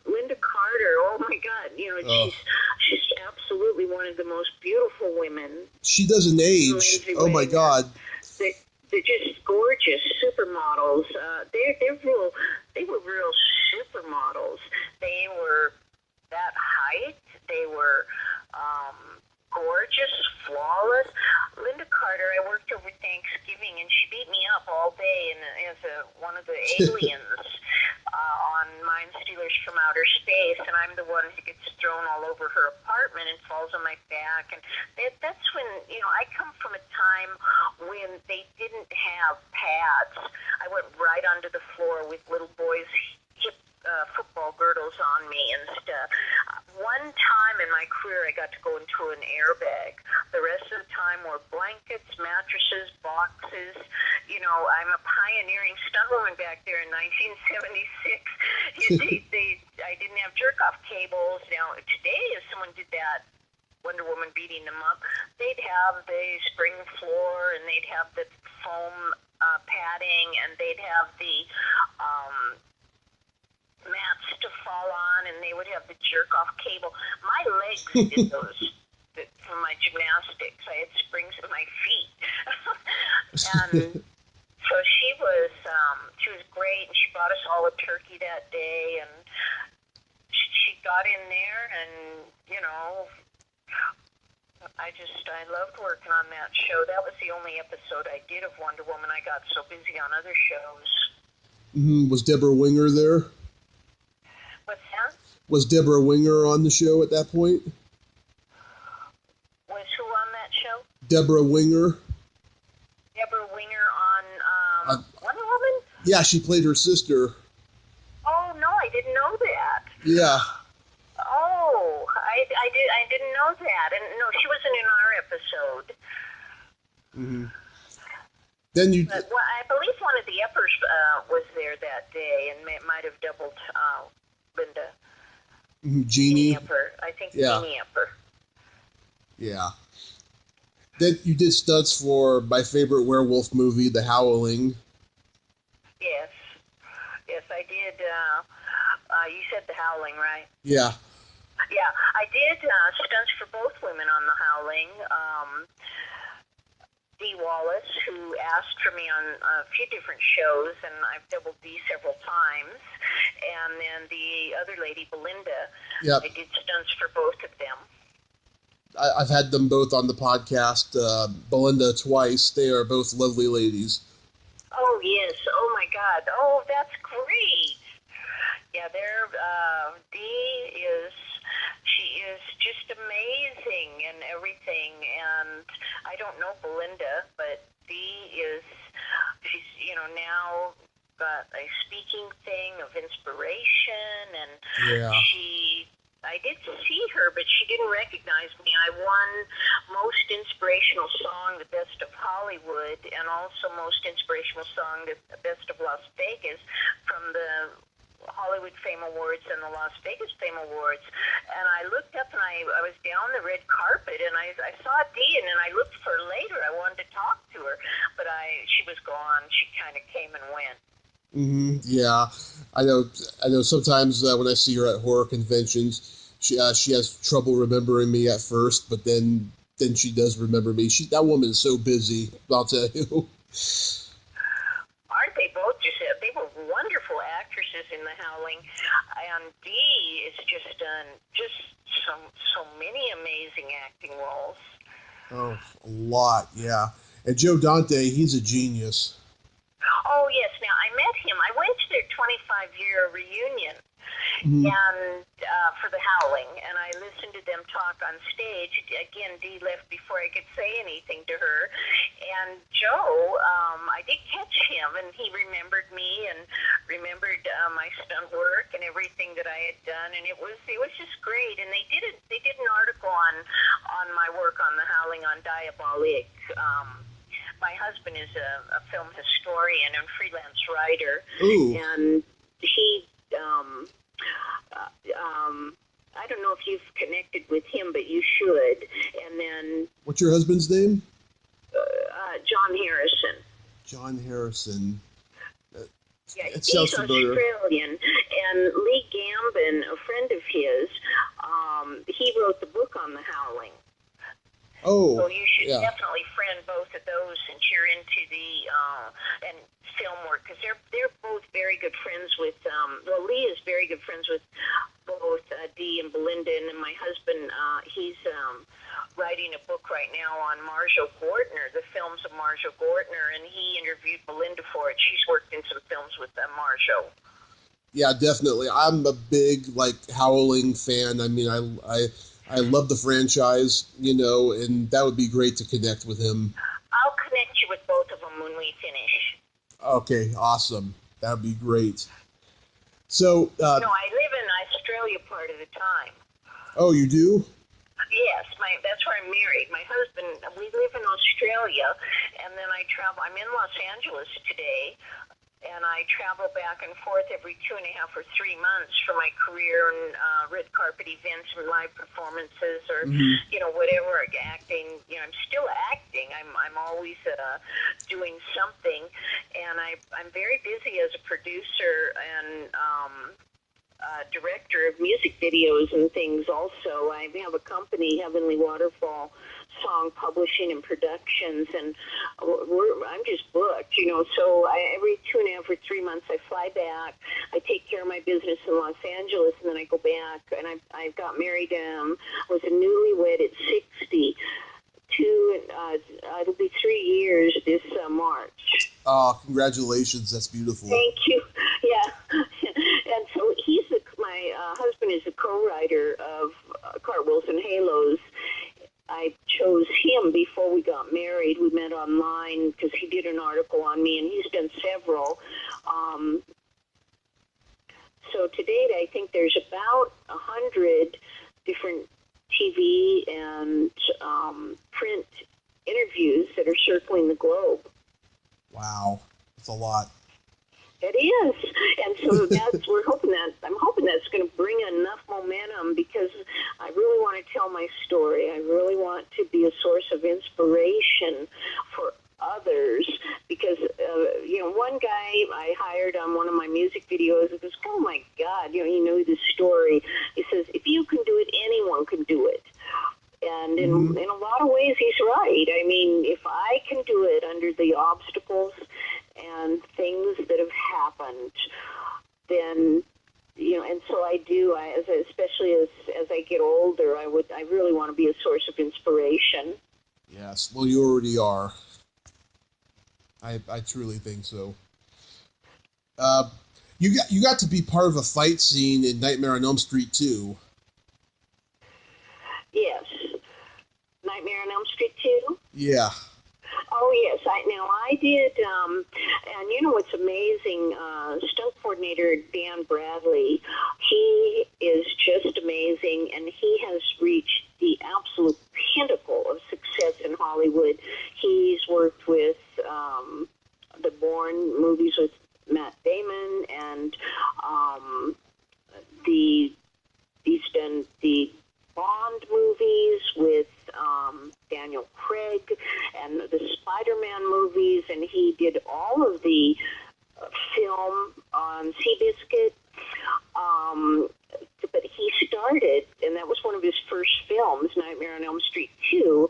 Linda Carter, oh my God, she's absolutely one of the most beautiful women. She doesn't age. Oh my God. They're just gorgeous supermodels. They were real supermodels. They were that height. They were gorgeous, flawless. Linda Carter, I worked over Thanksgiving, and she beat me up all day as one of the aliens on Mind Stealers from Outer Space, and I'm the one who gets thrown all over her apartment. and falls on my back. And that's when, I come from a time when they didn't have pads. I went right onto the floor with little boys' hip football girdles on me and stuff. One time in my career, I got to go into an airbag. The rest of the time were blankets, mattresses, boxes. I'm a pioneering stunt woman back there in 1976. I didn't have jerk-off cables. Now, today, if someone did that, Wonder Woman beating them up, they'd have the spring floor, and they'd have the foam padding, and they'd have the mats to fall on, and they would have the jerk-off cable. My legs did those for my gymnastics. I had springs in my feet. And so she was great, and she bought us all a turkey that day, and she got in there, and, I loved working on that show. That was the only episode I did of Wonder Woman. I got so busy on other shows. Mm-hmm. Was Deborah Winger there? What's that? Was Deborah Winger on the show at that point? Was who on that show? Deborah Winger. Deborah Winger on Wonder Woman? Yeah, she played her sister. Oh, no, I didn't know that. Yeah. Oh, I didn't know that. And no, she wasn't in our episode. Mm-hmm. Then you... But, I believe one of the Eppers was there that day, and it might have doubled Linda. Mm-hmm. Jeannie Epper. I think yeah. Jeannie Epper. Yeah. Then you did stunts for my favorite werewolf movie, The Howling. Yes. Yes, I did. You said The Howling, right? Yeah. Yeah, I did stunts for both women on The Howling. Dee Wallace, who asked for me on a few different shows, and I've doubled Dee several times. And then the other lady, Belinda, yep. I did stunts for both of them. I've had them both on the podcast, Belinda twice. They are both lovely ladies. Oh, yes. Oh, my God. Oh, that's great. Yeah, Dee she is just amazing and everything. And I don't know Belinda, but Dee she's, now got a speaking thing of inspiration. And yeah. I did see her, but she didn't recognize me. I won Most Inspirational Song, The Best of Hollywood, and also Most Inspirational Song, The Best of Las Vegas, from the Hollywood Fame Awards and the Las Vegas Fame Awards. And I looked up, and I was down the red carpet, and I saw Dee, and then I looked for her later. I wanted to talk to her, but she was gone. She kind of came and went. Mm-hmm. Yeah, I know. Sometimes when I see her at horror conventions, she has trouble remembering me at first, but then she does remember me. That woman is so busy. I'll tell you. Aren't they both they were wonderful actresses in The Howling, and Dee has just done so many amazing acting roles. Oh, a lot, yeah. And Joe Dante, he's a genius. Oh, yes. Now, I met him. I went to their 25-year reunion and for The Howling, and I listened to them talk on stage. Again, Dee left before I could say anything to her. And Joe, I did catch him, and he remembered me and remembered my stunt work and everything that I had done, and it was just great. And they did an article on my work on The Howling on Diabolique. My husband is a film historian and freelance writer. Ooh. And he, I don't know if you've connected with him, but you should. And then... What's your husband's name? John Harrison. John Harrison. Yeah, he's Australian. And Lee Gambin, a friend of his, he wrote the book on The Howling. Oh, so you should definitely friend both of those since you're into the and film work, because they're both very good friends with. Lee is very good friends with both Dee and Belinda, and then my husband, he's writing a book right now on Marjo Gortner, the films of Marjo Gortner, and he interviewed Belinda for it. She's worked in some films with Marjo. Yeah, definitely. I'm a big Howling fan. I mean, I I love the franchise, and that would be great to connect with him. I'll connect you with both of them when we finish. Okay, awesome. That would be great. So, I live in Australia part of the time. Oh, you do? Yes, that's where I'm married. My husband, we live in Australia, and then I travel. I'm in Los Angeles today, and I travel back and forth every 2.5 or 3 months for my career and red carpet events and live performances, or whatever, acting. I'm still acting. I'm always doing something, and I'm very busy as a producer and director of music videos and things. Also, I have a company, Heavenly Waterfall Song Publishing and Productions, and I'm just booked, so every 2.5 or 3 months I fly back, I take care of my business in Los Angeles, and then I go back, and I got married, was a newlywed at 60, it'll be 3 years this March. Oh, congratulations, that's beautiful. Thank you. Yeah. And so my husband is a co-writer of Cartwheels and Halos. I chose him before we got married. We met online because he did an article on me, and he's done several. So to date, I think there's about 100 different TV and print interviews that are circling the globe. Wow, that's a lot. It is, and so I'm hoping that's going to bring enough momentum, because I really want to tell my story. I really want to be a source of inspiration for others, because one guy I hired on one of my music videos, it goes, oh my God, he knew the story. He says, if you can do it, anyone can do it. And in a lot of ways, he's right. I mean, if I can do it under the obstacles and things that have happened, then, and so I do, especially as I get older, I really want to be a source of inspiration. Yes, well, you already are. I truly think so. You got to be part of a fight scene in Nightmare on Elm Street 2. Yes. Nightmare on Elm Street 2? Yeah. Oh, yes. I did, and what's amazing, stunt coordinator Dan Bradley, he is just amazing, and he has reached the absolute pinnacle of success in Hollywood. He's worked with the Bourne movies with Matt Damon, and he's done the Bond movies with Daniel Craig, and the Spider-Man movies, and he did all of the film on Seabiscuit. But he started, and that was one of his first films, Nightmare on Elm Street 2,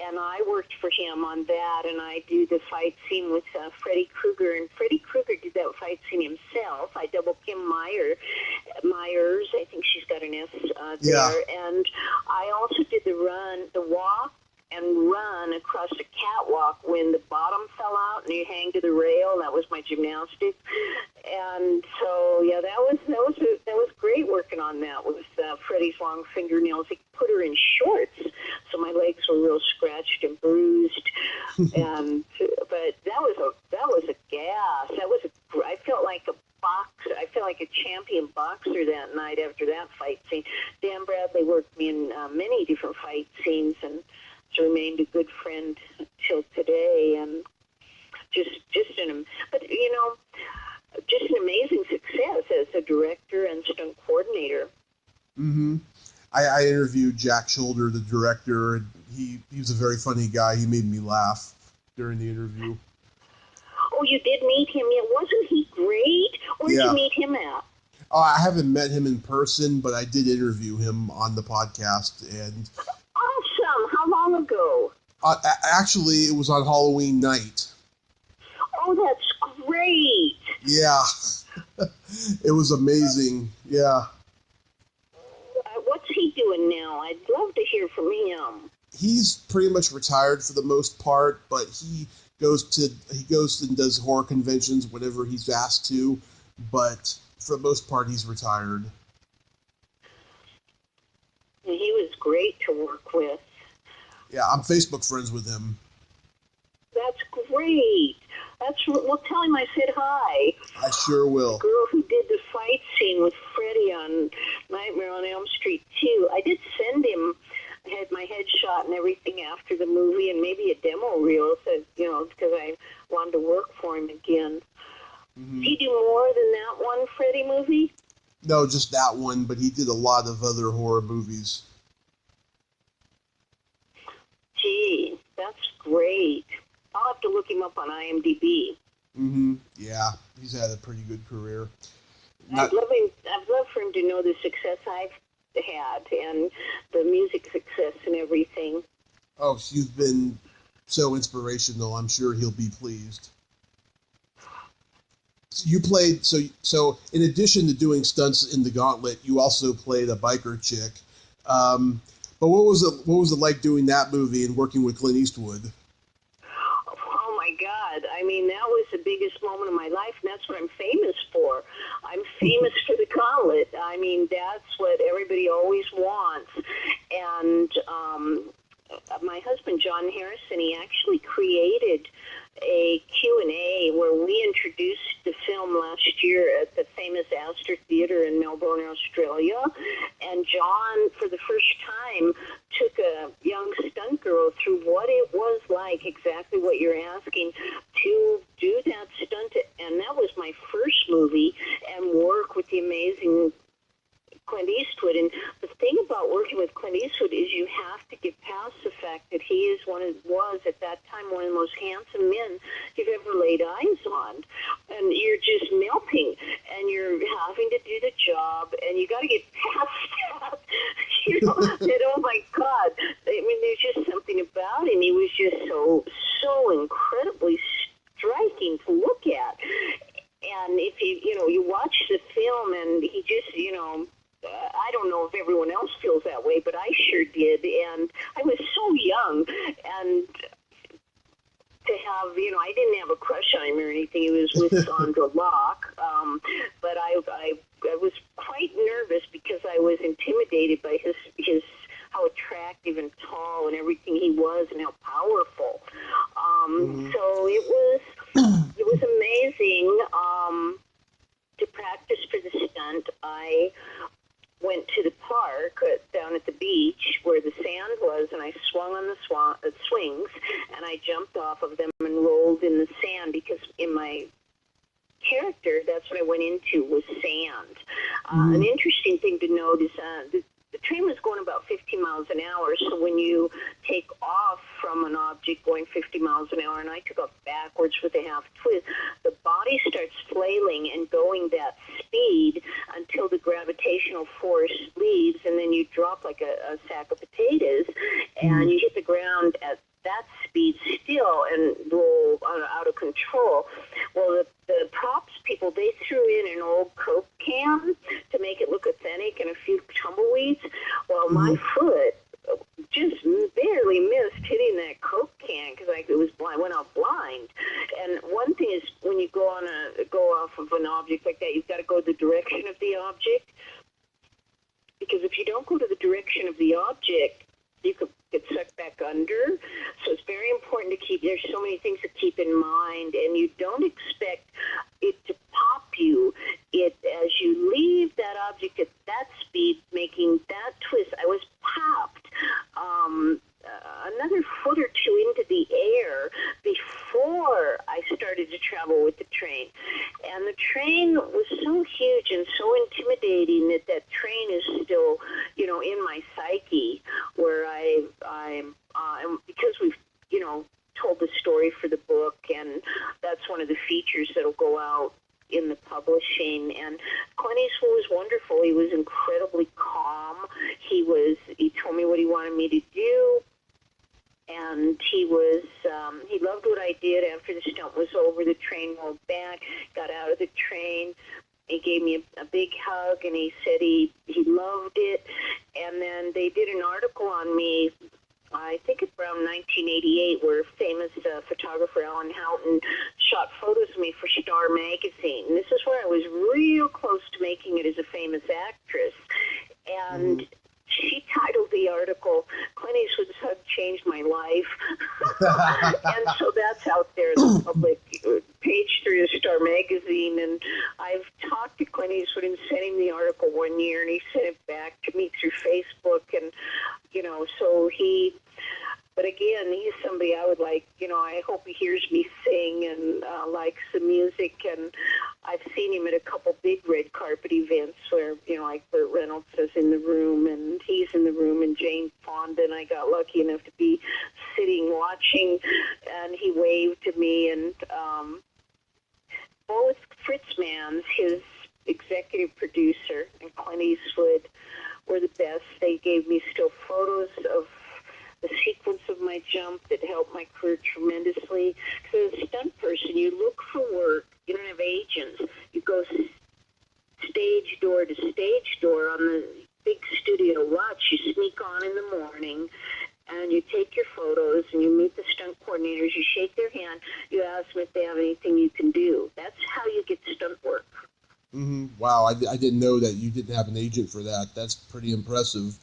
and I worked for him on that, and I do the fight scene with Freddy Krueger, and Freddy Krueger did that fight scene himself. I double Kim Myers, I think she's got an S there, and I also did the walk and run across the catwalk when the bottom fell out and you hang to the rail. That was my gymnastics, and so that was great working on that with Freddie's long fingernails. He put her in shorts, so my legs were real scratched and bruised, but that was a gas. I felt like a boxer. I felt like a champion boxer that night after that fight scene. Dan Bradley worked me in many different fight scenes, and remained a good friend till today, and just an amazing success as a director and stunt coordinator. Mm-hmm. I interviewed Jack Shoulder, the director, and he was a very funny guy. He made me laugh during the interview. Oh, you did meet him? Yeah, wasn't he great? Where'd you meet him at? Oh, I haven't met him in person, but I did interview him on the podcast, and awesome. How long ago? Actually, it was on Halloween night. Oh, that's great. Yeah. It was amazing. Yeah. What's he doing now? I'd love to hear from him. He's pretty much retired for the most part, but he goes and does horror conventions whenever he's asked to, but for the most part he's retired. Yeah, he was great to work with. Yeah, I'm Facebook friends with him. That's great. Well, tell him I said hi. I sure will. The girl who did the fight scene with Freddy on Nightmare on Elm Street 2. I did send him. I had my headshot and everything after the movie, and maybe a demo reel, so, because I wanted to work for him again. Mm-hmm. Did he do more than that one Freddy movie? No, just that one, but he did a lot of other horror movies. Gee, that's great. I'll have to look him up on IMDb. Mm-hmm. Yeah, he's had a pretty good career. I'd love for him to know the success I've had and the music success and everything. Oh, you've been so inspirational. I'm sure he'll be pleased. You played so. In addition to doing stunts in the Gauntlet, you also played a biker chick. But what was it like doing that movie and working with Clint Eastwood? Oh my God! I mean, that was the biggest moment of my life, and that's what I'm famous for. I'm famous for the Gauntlet. I mean, that's what everybody always wants. And my husband, John Harrison, he actually created a Q&A where we introduced the film last year at the famous Astor Theatre in Melbourne, Australia. And John, for the first time, took a young stunt girl through what it was like, exactly what you're asking, to do that stunt. And that was my first movie, and work with the amazing Clint Eastwood. And the thing about working with Clint Eastwood is you have to get past the fact that he is was at that time one of the most handsome men you've ever laid eyes on. And you're just melting, and you're having to do the job, and you got to get past that. That, oh my God. I mean, there's just something about him. He was just so incredibly striking to look at. And if you watch the film, and he just, I don't know if everyone else feels that way, but I sure did. And I was so young, and to have, I didn't have a crush on him or anything. He was with Sandra Locke, but I was quite nervous because I was intimidated by his how attractive and tall and everything he was, and how powerful. So it was amazing to practice for the stunt. I went to the park down at the beach where the sand was, and I swung on the swings, and I jumped off of them and rolled in the sand, because in my character, that's what I went into, was sand. An interesting thing to note is the train was going about 50 miles an hour, so when you take off from an object going 50 miles an hour, and I took off backwards with a half twist, the body starts flailing and going that speed until the gravitational force leaves, and then you drop like a sack of potatoes, and you hit the ground at that speed still and roll out of control. Well, the props people, they threw in an old Coke can to make it look authentic and a few tumbleweeds. Well, my foot just barely missed hitting that Coke can because it was blind. I went out blind. And one thing is, when you go off of an object like that, you've got to go the direction of the object, because if you don't go to the direction of the object, you could get sucked back under. So it's very important to there's so many things to keep in mind, and you don't expect it to pop you. As you leave that object at that speed, making that twist, I was popped another foot or two into the air before I started to travel with the train. And the train was so huge and so intimidating that train is still, in my psyche, where I'm because we've, told the story for the book, and that's one of the features that'll go out in the publishing. And Clint Eastwood was wonderful. He was incredibly calm. He told me what he wanted me to do, and he loved what I did. After the stunt was over, the train rolled back, got out of the train. He gave me a big hug, and he said he loved it. And then they did an article on me, I think it's around 1988, where famous photographer Alan Houghton shot photos of me for Star Magazine. And this is where I was real close to making it as a famous actress. And she titled the article, Clint Eastwood's hug changed my life. And so that's out there in the public. Page 3 of Star Magazine, and I've talked to Clint Eastwood and sent him the article one year, and he sent it back to me through Facebook, and, so but again, he's somebody I would like, I hope he hears me sing and likes the music, and I've seen him at a couple big red carpet events where, like Burt Reynolds is in the room, and he's in the room, and Jane Fonda, and I got lucky enough to be sitting watching, and he waved to me, and both Fritz Manns, his executive producer, and Clint Eastwood were the best. They gave me still photos of the sequence of my jump that helped my career tremendously. Because as a stunt person, you look for work. You don't have agents. You go stage door to stage door on the big studio lots. You sneak on in the morning, and you take your photos, and you meet the stunt coordinators. You shake their hand. You ask them if they have anything you can do. That's how you get stunt work. Mm-hmm. Wow, I didn't know that you didn't have an agent for that. That's pretty impressive.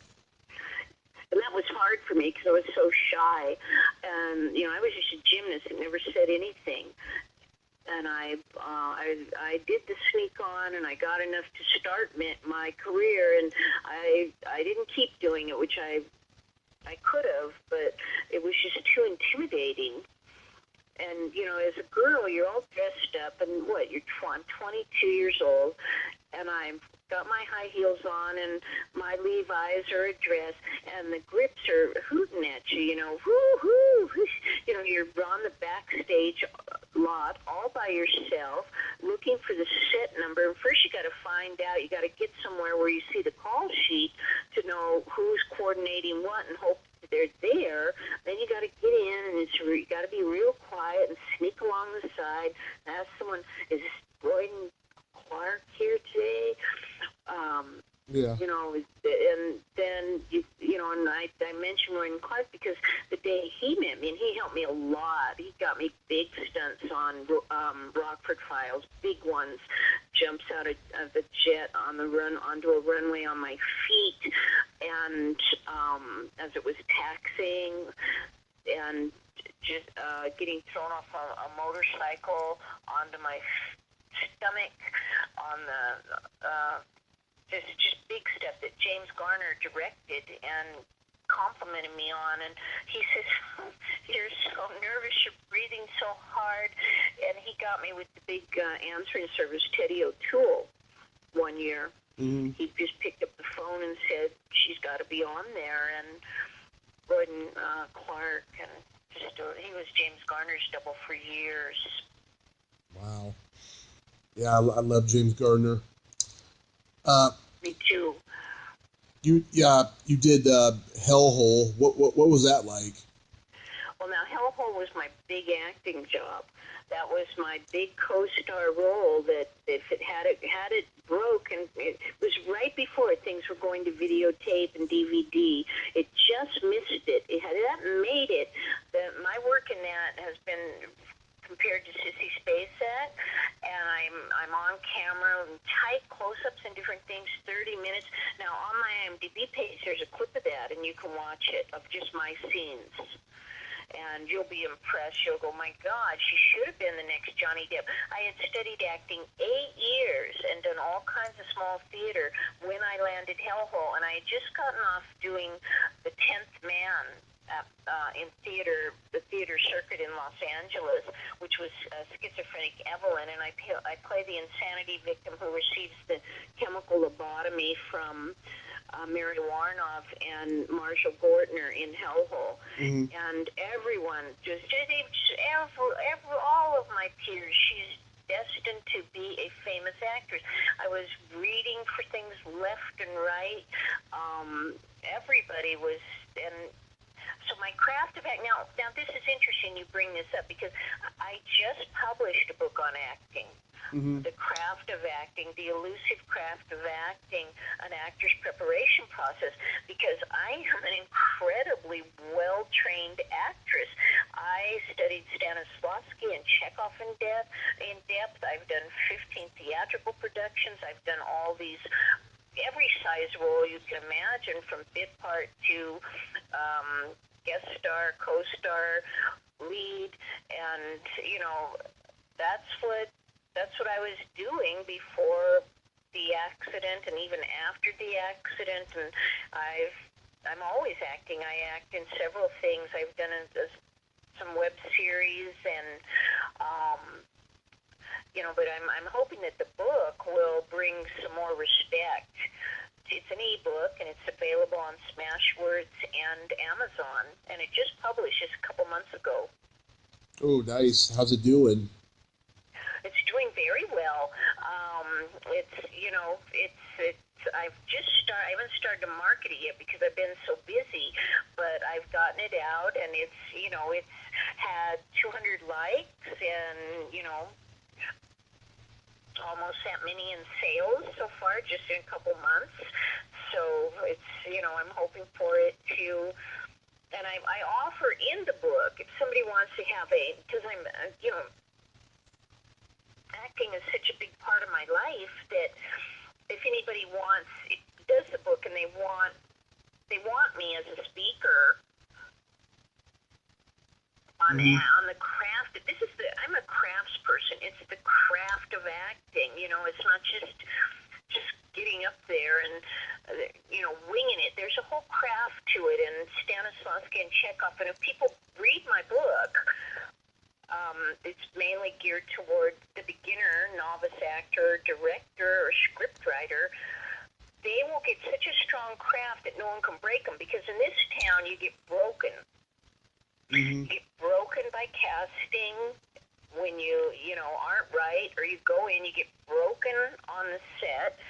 And that was hard for me because I was so shy. And, I was just a gymnast that never said anything. And I did the sneak on, and I got enough to start my career. And I didn't keep doing it, which I could have, but it was just too intimidating. And, as a girl, you're all dressed up, and I'm 22 years old, and I've got my high heels on, and my Levi's are a dress, and the grips are hooting at you, whoo-hoo. You're on the backstage lot all by yourself, looking for the set number. And first you got to find out, you got to get somewhere where you see the call sheet to know who's coordinating what and hope they're there. Then you got to get in, and you got to be real quiet and sneak along the side and ask someone, is Gordon Clark here today? Yeah. And then and I mentioned Gordon Clark because the day he met me, and he helped me a lot. He got me big stunts on Rockford Files, big ones, jumps out of the jet on the run onto a runway on my feet, and as it was taxiing, and just getting thrown off a motorcycle onto my stomach on the just big stuff that James Garner directed and complimented me on. And he says, you're so nervous, you're breathing so hard. And he got me with the big answering service, Teddy O'Toole, one year. Mm-hmm. He just picked up the phone and said, she's got to be on there. And Gordon Clark, and he was James Garner's double for years. Wow. Yeah, I love James Garner. Me too. You did Hellhole. What was that like? Well, now Hellhole was my big acting job. That was my big co-star role. That if it had it broke, and it was right before things were going to videotape and DVD. It just missed it. It had that made it. My work in that has been compared to Sissy Spacek, and I'm on camera, tight close-ups and different things, 30 minutes. Now, on my IMDb page, there's a clip of that, and you can watch it, of just my scenes. And you'll be impressed. You'll go, my God, she should have been the next Johnny Depp. I had studied acting 8 years and done all kinds of small theater when I landed Hellhole, and I had just gotten off doing The 10th Man in theater, the theater circuit in Los Angeles, which was schizophrenic Evelyn, and I play the insanity victim who receives the chemical lobotomy from Mary Warnoff and Marshall Gortner in Hellhole. Mm-hmm. And everyone, all of my peers, she's destined to be a famous actress. I was reading for things left and right. Everybody was, and so my craft of acting, now this is interesting you bring this up, because I just published a book on acting. Mm-hmm. The craft of acting, the elusive craft of acting, an actor's preparation process, because I am an incredibly well-trained actress. I studied Stanislavski and Chekhov in depth. I've done 15 theatrical productions. I've done all these every size role you can imagine, from bit part to guest star, co-star, lead, and that's what I was doing before the accident and even after the accident. And I'm always acting. I act in several things. I've done some web series, and but I'm hoping that the book will bring some more respect. It's an ebook, and it's available on Smashwords and Amazon, and it just published just a couple months ago. Oh, nice. How's it doing? It's doing very well. I haven't started to market it yet because I've been so busy, but I've gotten it out, and it's had 200 likes, and almost that many in sales so far, just in a couple months. So it's, I'm hoping for it to, and I offer in the book, if somebody wants to have because I'm, acting is such a big part of my life, that if anybody does the book and they want me as a speaker on the craft. I'm a crafts person. It's the craft of acting. It's not just getting up there and winging it. There's a whole craft to it, and Stanislavski and Chekhov. And if people read my book, it's mainly geared toward the beginner, novice actor, director, or scriptwriter. They will get such a strong craft that no one can break them, because in this town you get broken. You get broken by casting when you aren't right, or you go in, you get broken on the set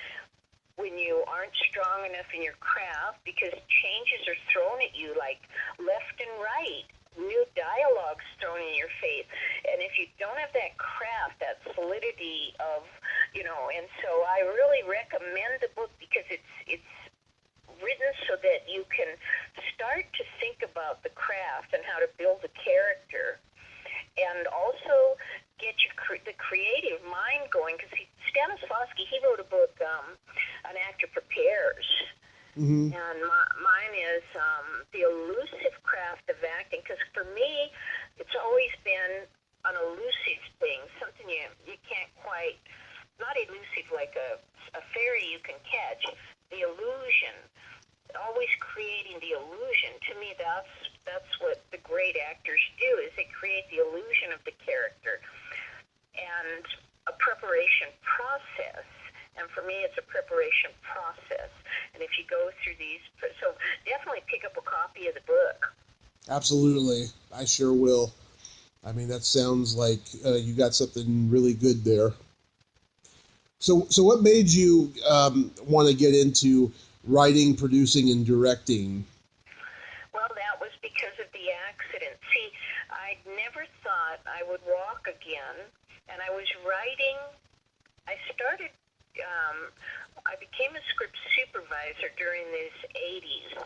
when you aren't strong enough in your craft, because changes are thrown at you like left and right. New dialogues thrown in your face, and if you don't have that craft, that solidity of, and so I really recommend the book, because it's written so that you can start to think about the craft and how to build a character, and also get the creative mind going. Because Stanislavski, he wrote a book, An Actor Prepares. And mine is The Elusive Craft of Acting, because for me, it's always been an elusive thing, something you can't quite, not elusive like a fairy you can catch, the illusion, always creating the illusion. To me, that's what the great actors do, is they create the illusion of the character, and a preparation process. And for me, it's a preparation process. And if you go through these, so definitely pick up a copy of the book. Absolutely. I sure will. I mean, that sounds like you got something really good there. So what made you want to get into writing, producing, and directing? Well, that was because of the accident. See, I never thought I would walk again, and I was writing. I became a script supervisor during this 80s,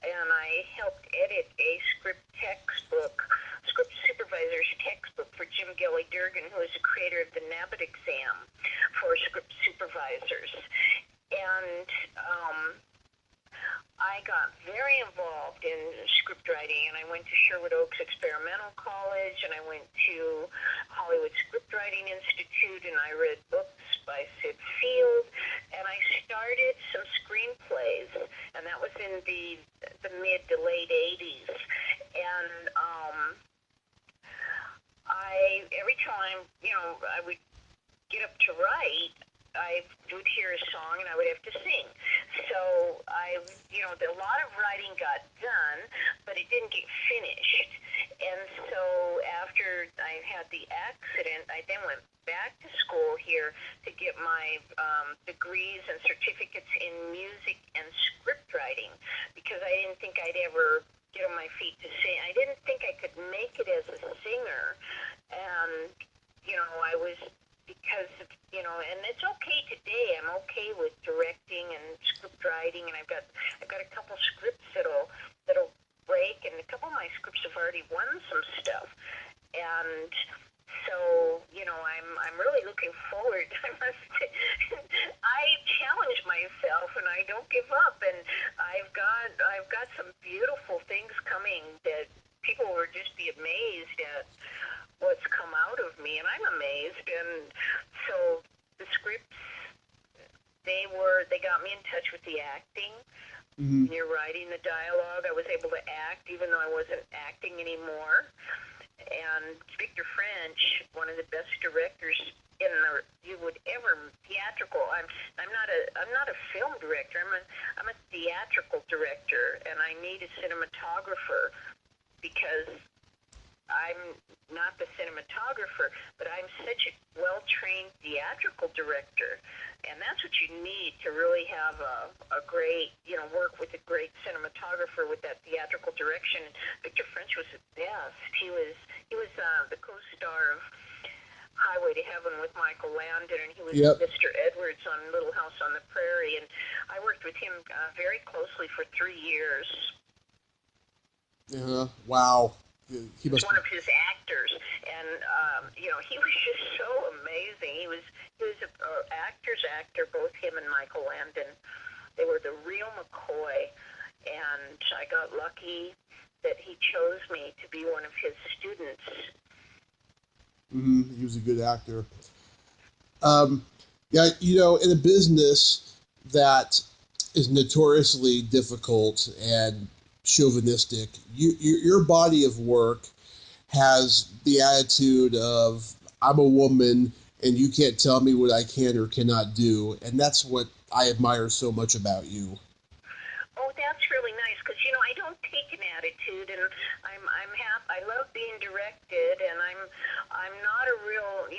and I helped edit a script supervisor's textbook for Jim Gelly Durgan, who is the creator of the NABIT exam for script supervisors. And I got very involved in script writing, and I went to Sherwood Oaks Experimental College, and I went to Hollywood Script Writing Institute, and I read books by Sid Field, and I started some screenplays, and that was in the mid to late 80s. And every time, I would get up to write, I would hear a song and I would have to sing. So a lot of writing got done, but it didn't get finished. And so after I had the accident, I then went back to school here to get my degrees and certificates in music and script writing, because I didn't think I'd ever get on my feet to sing. I didn't think I could make it as a singer. And, I was, because, and it's okay today. I'm okay with directing and script writing, and I've got a couple scripts that'll break, and a couple of my scripts have already won some stuff. And so, I'm really looking forward. I challenge myself, and some beautiful things coming that people will just be amazed at what's come out of me, and I'm amazed. And so the scripts, they got me in touch with the acting. When you're writing the dialogue, I was able to act even though I wasn't acting anymore. And Victor French, one of the best directors you would ever theatrical. I'm not a film director. I'm a theatrical director, and I need a cinematographer because I'm not the cinematographer, but I'm such a well-trained theatrical director, and that's what you need to really have a great, work with a great cinematographer with that theatrical direction. Victor French was the best. He was the co-star of Highway to Heaven with Michael Landon, and he was Mr. Edwards on Little House on the Prairie, and I worked with him very closely for 3 years. Wow. He was one of his actors, and he was just so amazing. He was an actor's actor, both him and Michael Landon. They were the real McCoy, and I got lucky that he chose me to be one of his students. He was a good actor. In a business that is notoriously difficult and chauvinistic, your body of work has the attitude of, I'm a woman and you can't tell me what I can or cannot do, and that's what I admire so much about you. Oh, that's really nice, because I don't take an attitude, and I'm happy. I love being directed, and I'm not a real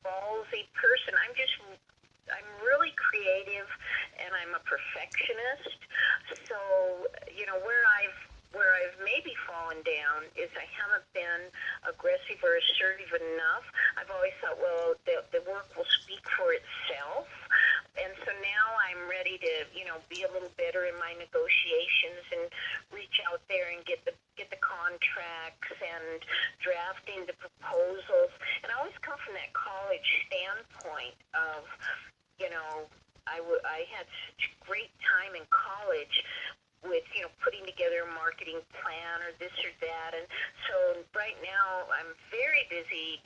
ballsy person. I'm really creative, and I'm a perfectionist. So where I've maybe fallen down is I haven't been aggressive or assertive enough. I've always thought, well, the work will speak for itself. And so now I'm ready to, be a little better in my negotiations and reach out there and get the contracts and drafting the proposals. And I always come from that college standpoint of, I had such a great time in college with, putting together a marketing plan or this or that. And so right now I'm very busy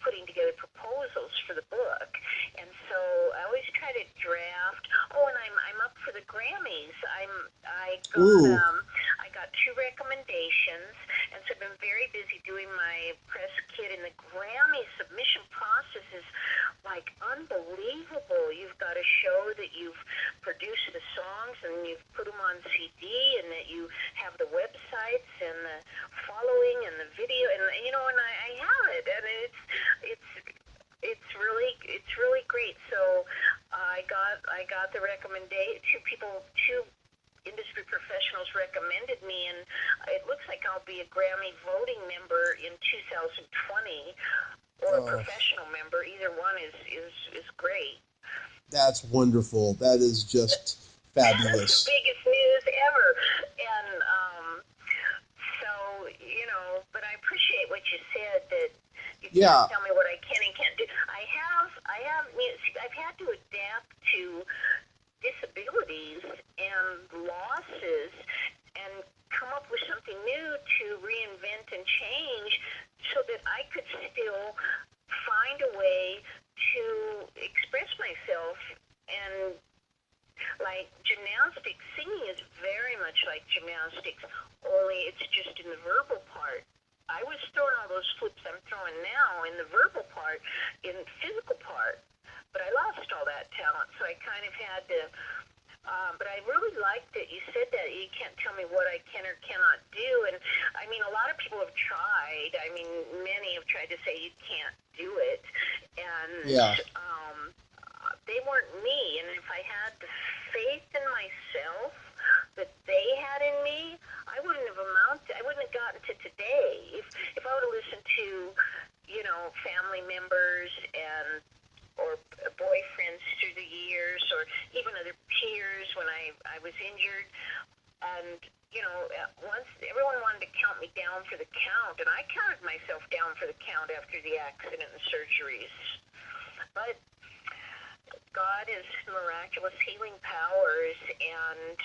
putting together proposals for the book, and so I always try to draft. Oh, and I'm up for the Grammys. I got 2 recommendations, and so I've been very busy doing my press kit. And the Grammy submission process is like unbelievable. You've got to show that you've produced the songs and you've put them on CD, and that you have the websites and the following and the video, and and I have it, and it's really great. So I got the recommendation. 2 industry professionals recommended me, and it looks like I'll be a Grammy voting member in 2020 or a professional member. Either one is great. That's wonderful. That is just fabulous. That's the biggest news ever. And but I appreciate what you said, that you can't tell me what I can and can't do. I've had to adapt to disabilities and losses and come up with something new to reinvent and change so that I could still find a way to express myself. And like gymnastics, singing is very much like gymnastics, only it's just in the verbal part. I was throwing all those flips I'm throwing now in the verbal part, in the physical part, but I lost all that talent, so I kind of had to, but I really liked it. You said that you can't tell me what I can or cannot do, and I mean, a lot of people have tried. I mean, many have tried to say you can't do it, and they weren't me, and if I had the faith in myself that they had in me, I wouldn't have gotten to today. If I would have listened to, family members or boyfriends through the years, or even other peers when I was injured, and once everyone wanted to count me down for the count, and I counted myself down for the count after the accident and surgeries. But God has miraculous healing powers, and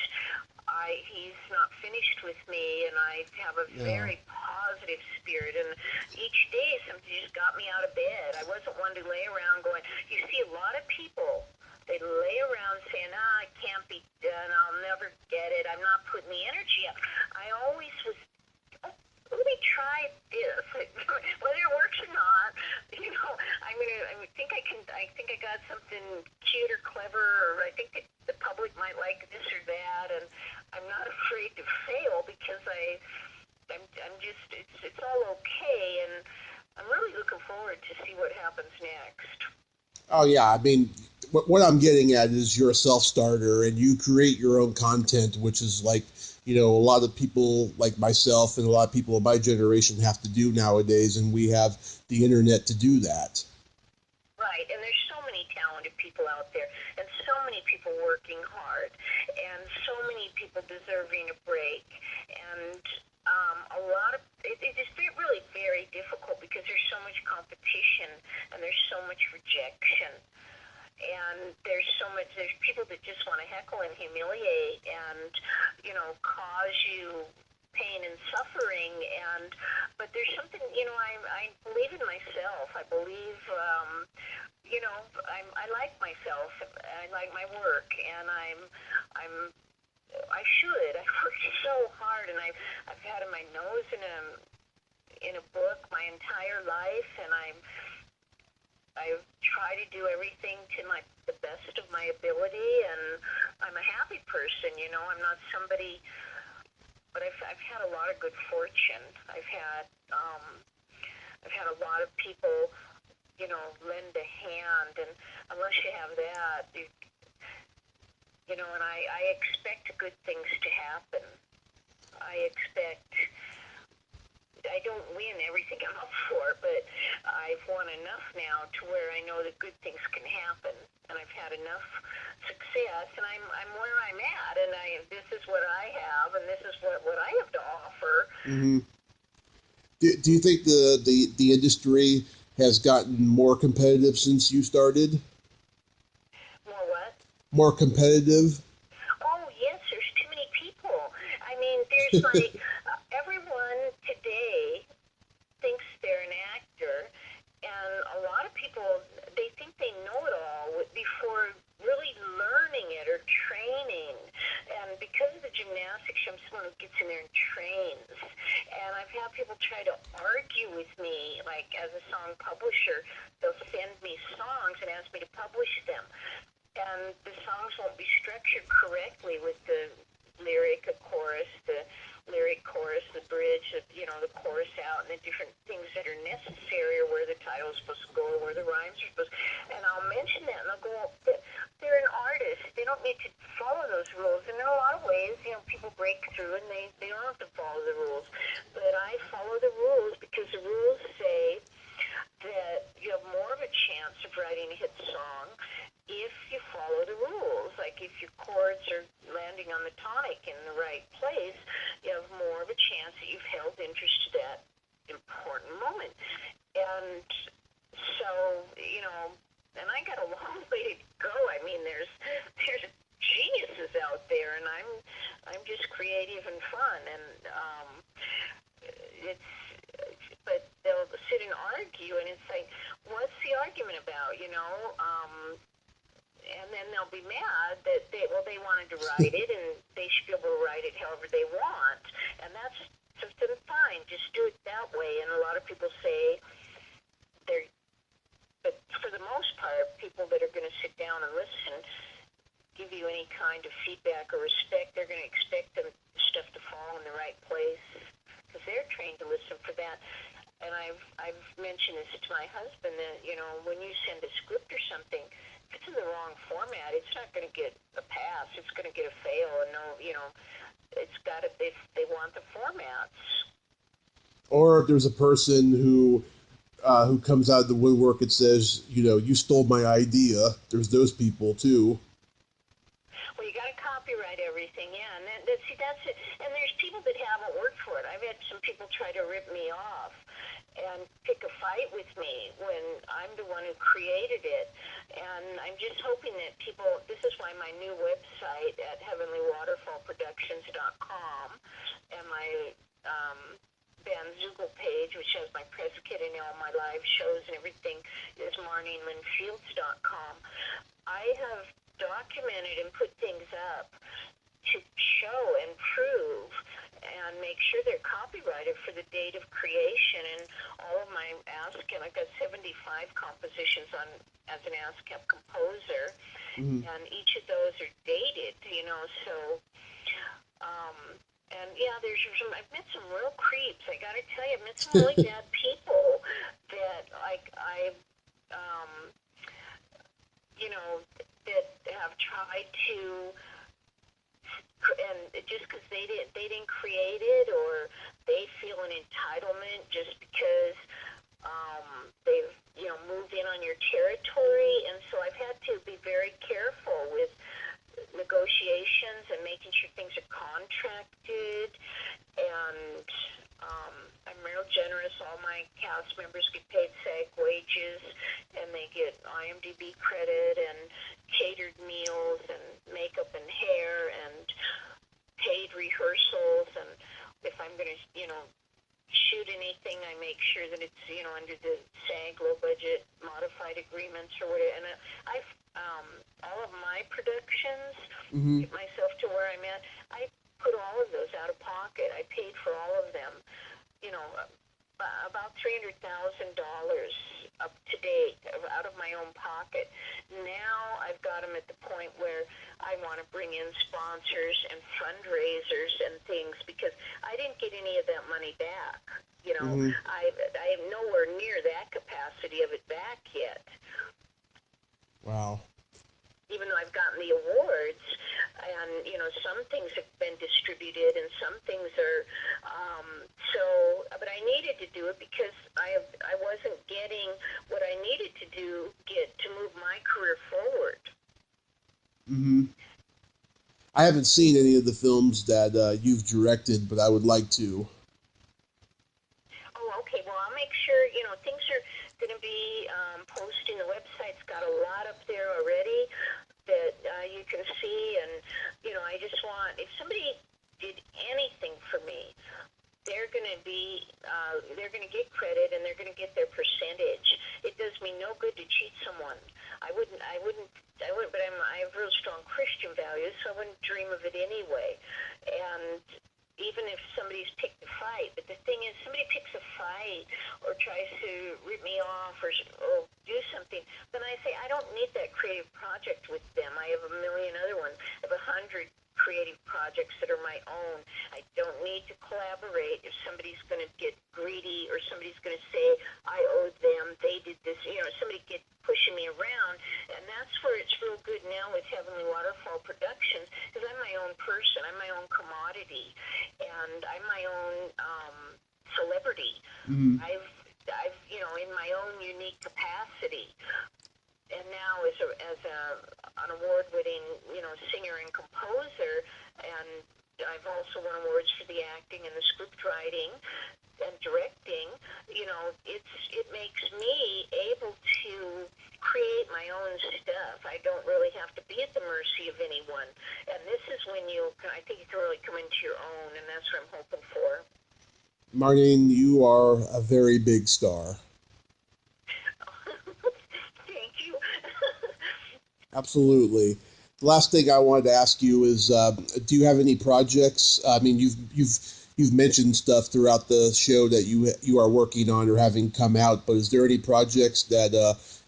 he's not finished with me, and I have a very positive spirit. And each day, something just got me out of bed. I wasn't one to lay around going. You see a lot of people. They lay around saying, it can't be done. I'll never get it. I'm not putting the energy up. I always was. Let me try this, whether it works or not. I think I can. I think I got something cute or clever, or I think the public might like this or that, and I'm not afraid to fail because I'm just. It's all okay, and I'm really looking forward to see what happens next. Oh yeah, I mean, what I'm getting at is you're a self-starter and you create your own content, which is like, a lot of people like myself and a lot of people of my generation have to do nowadays, and we have the internet to do that. Right, and there's so many talented people out there, and so many people working hard, and so many people deserving a break, and a lot of it is really very difficult because there's so much competition and there's so much rejection, and there's people that just want to heckle and humiliate and cause you pain and suffering, but there's something, I believe in myself. I believe I like myself. I like my work, and I worked so hard, and I've had my nose in a book my entire life, and I've tried to do everything to the best of my ability, and I'm a happy person. I'm not somebody, but I've had a lot of good fortune. I've had a lot of people, lend a hand, and unless you have that, and I expect good things to happen. I don't win everything I'm up for, but I've won enough now to where I know that good things can happen, and I've had enough success, and I'm where I'm at, and this is what I have, and this is what I have to offer. Mm-hmm. Do you think the industry has gotten more competitive since you started? More what? More competitive? Oh, yes, there's too many people. I mean, there's everyone today thinks they're an actor, and a lot of people, they think they know it all before really learning it or training. And because of the gymnastics, I'm someone who gets in there and trains. And I've had people try to argue with me, like as a song publisher, they'll send me songs and ask me to publish them. And the songs won't be structured correctly with the lyric, a chorus, the lyric chorus, the bridge, the chorus out, and the different things that are necessary, or where the title is supposed to go, or where the rhymes are supposed to. And I'll mention that, and they'll go, they're an artist. They don't need to follow those rules. And in a lot of ways, people break through, and they don't have to follow the rules. But I follow the rules because the rules say that you have more of a chance of writing a hit song if you follow the rules. Like if your chords are landing on the tonic in the right place, you have more of a chance that you've held interest to that important moment. And so, and I got a long way to go. I mean, there's geniuses out there, and I'm just creative and fun, and but they'll sit and argue, and it's like, what's the argument about, and then they'll be mad that they wanted to write it, and they should be able to write it however they want, and that's just fine. Just do it that way. And a lot of people say but for the most part, people that are going to sit down and listen, give you any kind of feedback or respect, they're going to expect the stuff to fall in the right place because they're trained to listen for that. And I've mentioned this to my husband that, when you send a script or something, if it's in the wrong format, it's not going to get a pass. It's going to get a fail. And it's got to, they want the formats. Or if there's a person who comes out of the woodwork and says, you stole my idea. There's those people too. Well, you got to copyright everything, yeah. And that's it. And there's people that haven't worked for it. I've had some people try to rip me off, and pick a fight with me when I'm the one who created it. And I'm just hoping that people, this is why my new website at heavenlywaterfallproductions.com and my Van Zugel page, which has my press kit and all my live shows and everything, is MarneenLynneFields.com. I have documented and put things up to show and prove and make sure they're copyrighted for the date of creation. And all of my ASCAP, I've got 75 compositions on as an ASCAP composer, and each of those are dated, so and yeah, I've met some real creeps. I gotta tell you, I've met some really bad people that that have tried to, and just because they didn't create it, or they feel an entitlement just because they've moved in on your territory. And so I've had to be very careful with negotiations and making sure things are contracted. And I'm real generous. All my cast members get paid SAG wages, and they get IMDb credit and catered meals and makeup and hair and paid rehearsals. And if I'm going to, shoot anything, I make sure that it's, under the SAG low budget modified agreements or whatever. And I've all of my productions, get myself to where I'm at, I put all of those out of pocket. I paid for all of them, about $300,000 up to date out of my own pocket. Now I've got them at the point where I want to bring in sponsors and fundraisers and things, because I didn't get any of that money back. I am nowhere near that capacity of it back yet. Wow. Even though I've gotten the awards, and some things have been distributed and some things are but I needed to do it because I wasn't getting what I needed to get to move my career forward. I haven't seen any of the films that you've directed, but I would like to. Oh, okay. Well, I'll make sure, things are going to be posting. The website's got a lot up there already that you can see. And, I just want, if somebody did anything for me, they're going to get credit, and they're going to get their percentage. It does me no good to cheat someone. I would, but I have real strong Christian values, so I wouldn't dream of it anyway. And even if somebody's picked a fight, but the thing is, somebody picks a fight or tries to rip me off or do something, then I say, I don't need that creative project with them. I have a million other ones. I have 100 creative projects that are my own. I don't need to collaborate if somebody's going to get greedy, or somebody's going to say, I owe them, they did this, somebody get pushing me around. And that's where it's real good now with Heavenly Waterfall Productions, because I'm my own person, I'm my own commodity, and I'm my own celebrity. I've in my own unique capacity. And now as an award-winning, singer and composer, and I've also won awards for the acting and the script writing and directing. It makes me able to create my own stuff. I don't really have to be at the mercy of anyone. And this is when I think you can really come into your own, and that's what I'm hoping for. Marneen, you are a very big star. Thank you. Absolutely. The last thing I wanted to ask you is, do you have any projects? I mean, you've mentioned stuff throughout the show that you are working on or having come out, but is there any projects that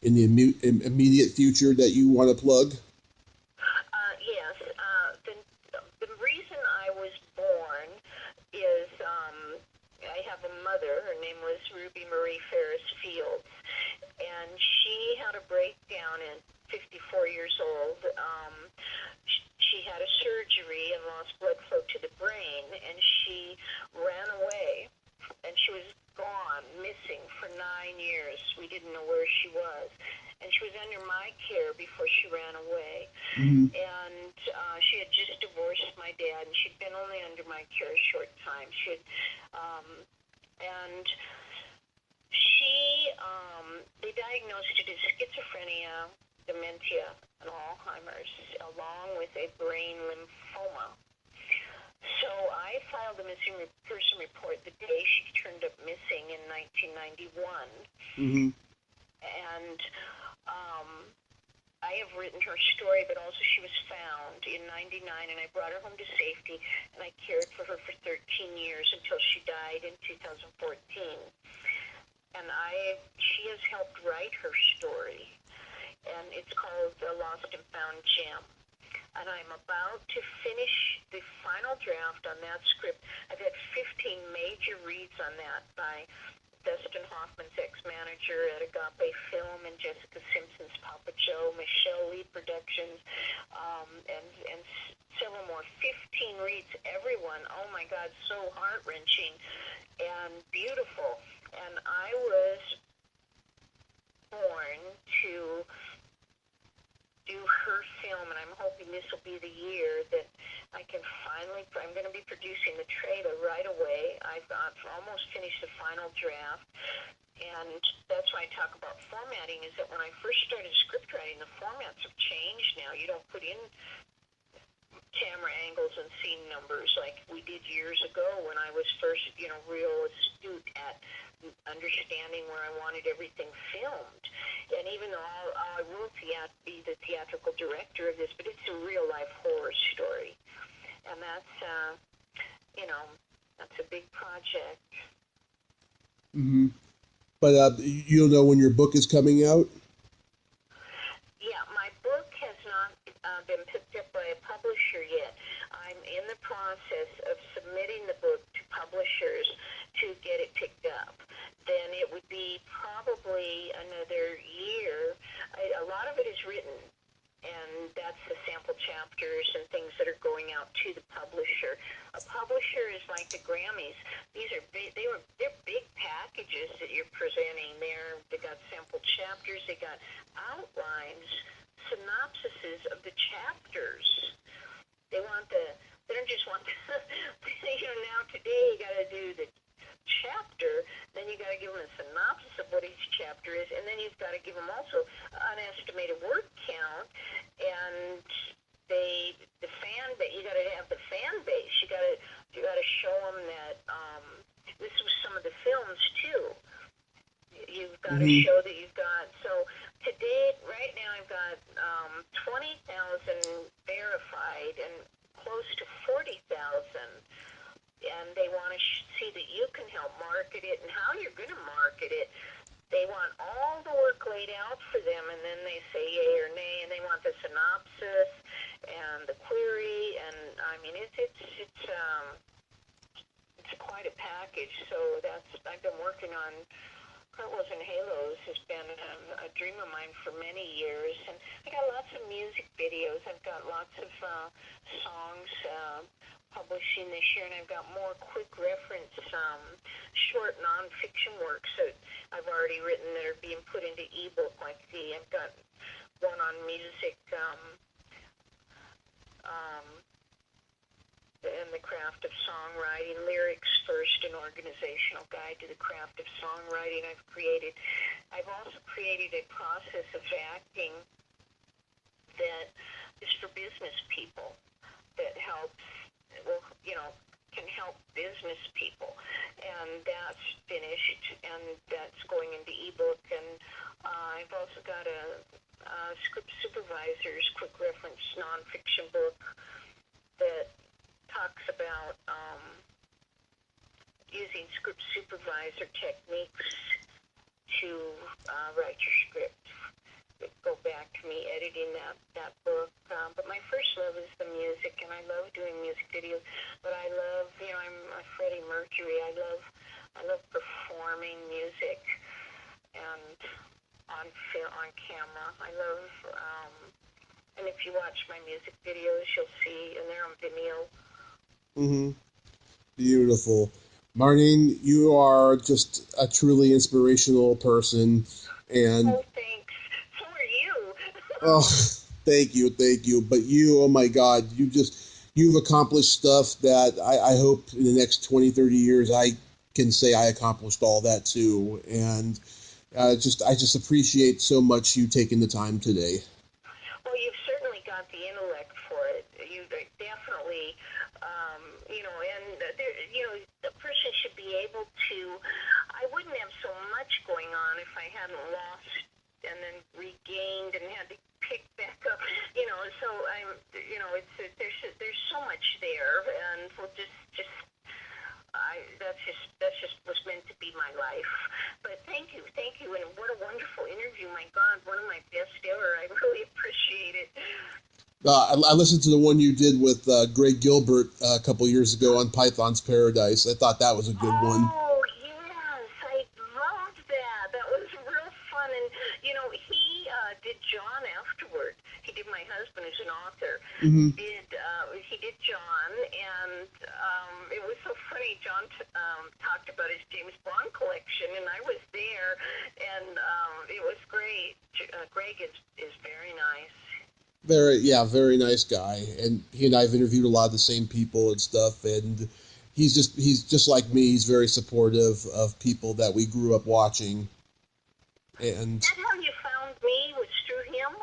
in the immediate future that you want to plug? Yes. The reason I was born is I have a mother. Her name was Ruby Marie Ferris Fields, and she had a breakdown at 54 years old. She had a surgery and lost blood flow to the brain, and she ran away, and she was gone, missing for 9 years. We didn't know where she was, and she was under my care before she ran away. And she had just divorced my dad, and she'd been only under my care a short time. And they diagnosed it as schizophrenia, dementia, and Alzheimer's, along with a brain lymphoma. So I filed a missing person report the day she turned up missing in 1991. Mm-hmm. And I have written her story, but also she was found in 99, and I brought her home to safety, and I cared for her for 13 years until she died in 2014. And she has helped write her story, and it's called The Lost and Found Gem. And I'm about to finish the final draft on that script. I've had 15 major reads on that by Dustin Hoffman's ex-manager at Agape Film and Jessica Simpson's Papa Joe, Michelle Lee Productions, and several more. 15 reads, everyone. Oh my God, so heart-wrenching and beautiful. And I was born to do her film, and I'm hoping this will be the year that I can finally, I'm going to be producing the trailer right away. I've almost finished the final draft, and that's why I talk about formatting, is that when I first started script writing, the formats have changed now. You don't put in camera angles and scene numbers like we did years ago when I was first, real astute at understanding where I wanted everything filmed. And even though I will be the theatrical director of this, but it's a real-life horror story. And that's, that's a big project. Mm-hmm. But you don't know when your book is coming out? Yeah, my book has not been picked up by a publisher yet. I'm in the process of submitting the book to publishers to get it picked up. Then it would be probably another year. A lot of it is written, and that's the sample chapters and things that are going out to the publisher. A publisher is like the Grammys. These are big, they're big packages that you're presenting there. They got sample chapters, they got outlines, synopsises of the chapters. They don't just want now today you got to do the chapter, then you got to give them a synopsis of what each chapter is, and then you've got to give them also an estimated word count, and you got to have the fan base. You got to show them that this was some of the films too. You've got to show that you've got, so today, right now, I've got 20,000 verified and close to 40,000. And they want to see that you can help market it and how you're going to market it. They want all the work laid out for them, and then they say yay or nay, and they want the synopsis and the query, and I mean it's quite a package. So I've been working on Cartwheels and Halos has been a dream of mine for many years, and I got lots of music videos. I've got lots of songs publishing this year, and I've got more quick reference short nonfiction works that I've already written that are being put into ebook. I've got one on music and the craft of songwriting, lyrics first, an organizational guide to the craft of songwriting. I've also created a process of acting that is for business people that helps, can help business people. And that's finished, and that's going into ebook. And I've also got a script supervisor's quick reference nonfiction book that talks about using script supervisor techniques to write your script. Go back to me editing that book. But my first love is the music, and I love doing music videos. But I love, I'm a Freddie Mercury. I love performing music and on camera. I love, and if you watch my music videos, you'll see, and they're on Vimeo. Mm-hmm. Beautiful. Marneen, you are just a truly inspirational person, and oh, thanks. So are you. oh, thank you. But you, oh my God, you've accomplished stuff that I hope in the next 20, 30 years I can say I accomplished all that too. And I just appreciate so much you taking the time today. Well, you've certainly got the intellect for it. You definitely, and there, a person should be able to. I wouldn't have so much going on if I hadn't lost and then regained and had to pick back up. So there's so much there, and we'll just that's just was meant to be my life. But thank you, and what a wonderful interview. My God, one of my best ever. I really appreciate it. I listened to the one you did with Greg Gilbert a couple years ago on Python's Paradise. I thought that was a good one. Oh, yes, I loved that. That was real fun. And, he did John afterward. He did my husband, who's an author. Mm-hmm. He did John, and it was so funny. John talked about his James Bond collection, and I was there, and it was great. Greg is very nice. Very nice guy, and he and I have interviewed a lot of the same people and stuff, and he's just like me. He's very supportive of people that we grew up watching. And Is that how you found me? Was through him?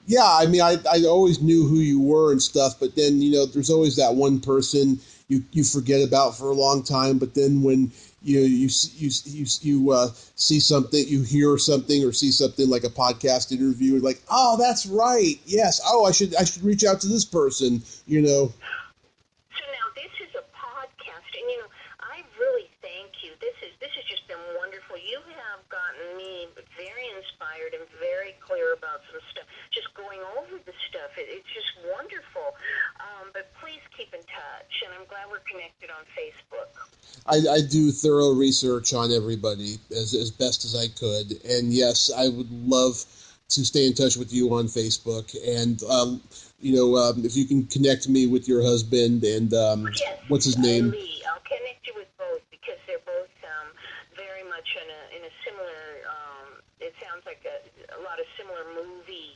yeah, I mean, I always knew who you were and stuff, but then there's always that one person you forget about for a long time, but then when you see something, you hear something or see something like a podcast interview, and like, oh, that's right, yes, oh, I should reach out to this person. So now this is a podcast, and I really thank you. This has just been wonderful. You have gotten me very inspired and very clear about some stuff. Just going over the stuff, it's just wonderful. But please keep in touch, and I'm glad we're connected on Facebook. I do thorough research on everybody as best as I could, and yes, I would love to stay in touch with you on Facebook, and if you can connect me with your husband and yes, what's his name? Lee. I'll connect you with both because they're both very much in a similar. It sounds like a lot of similar movie.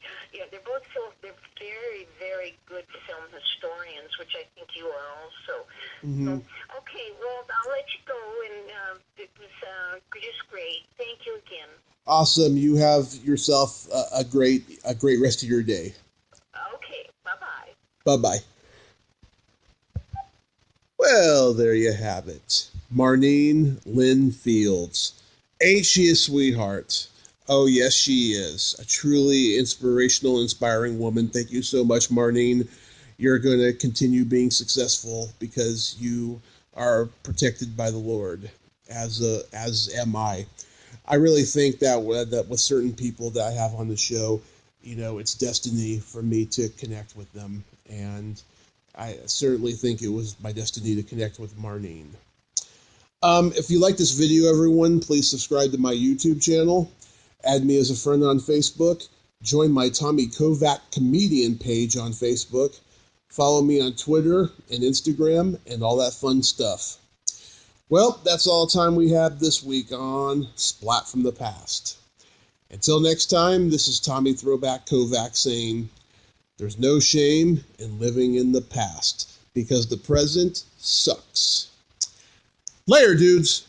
They're both they're very, very good film historians, which I think you are also. Mm-hmm. So, okay, well, I'll let you go, and it was just great. Thank you again. Awesome. You have yourself a great rest of your day. Okay, bye-bye. Bye-bye. Well, there you have it. Marneen Lynne Fields. Ain't she a sweetheart? Oh, yes, she is. A truly inspirational, inspiring woman. Thank you so much, Marneen. You're going to continue being successful because you are protected by the Lord, as am I. I really think that with certain people that I have on the show, it's destiny for me to connect with them. And I certainly think it was my destiny to connect with Marneen. If you like this video, everyone, please subscribe to my YouTube channel. Add me as a friend on Facebook. Join my Tommy Kovac comedian page on Facebook. Follow me on Twitter and Instagram and all that fun stuff. Well, that's all the time we have this week on Splat from the Past. Until next time, this is Tommy Throwback Kovac saying, there's no shame in living in the past because the present sucks. Later, dudes.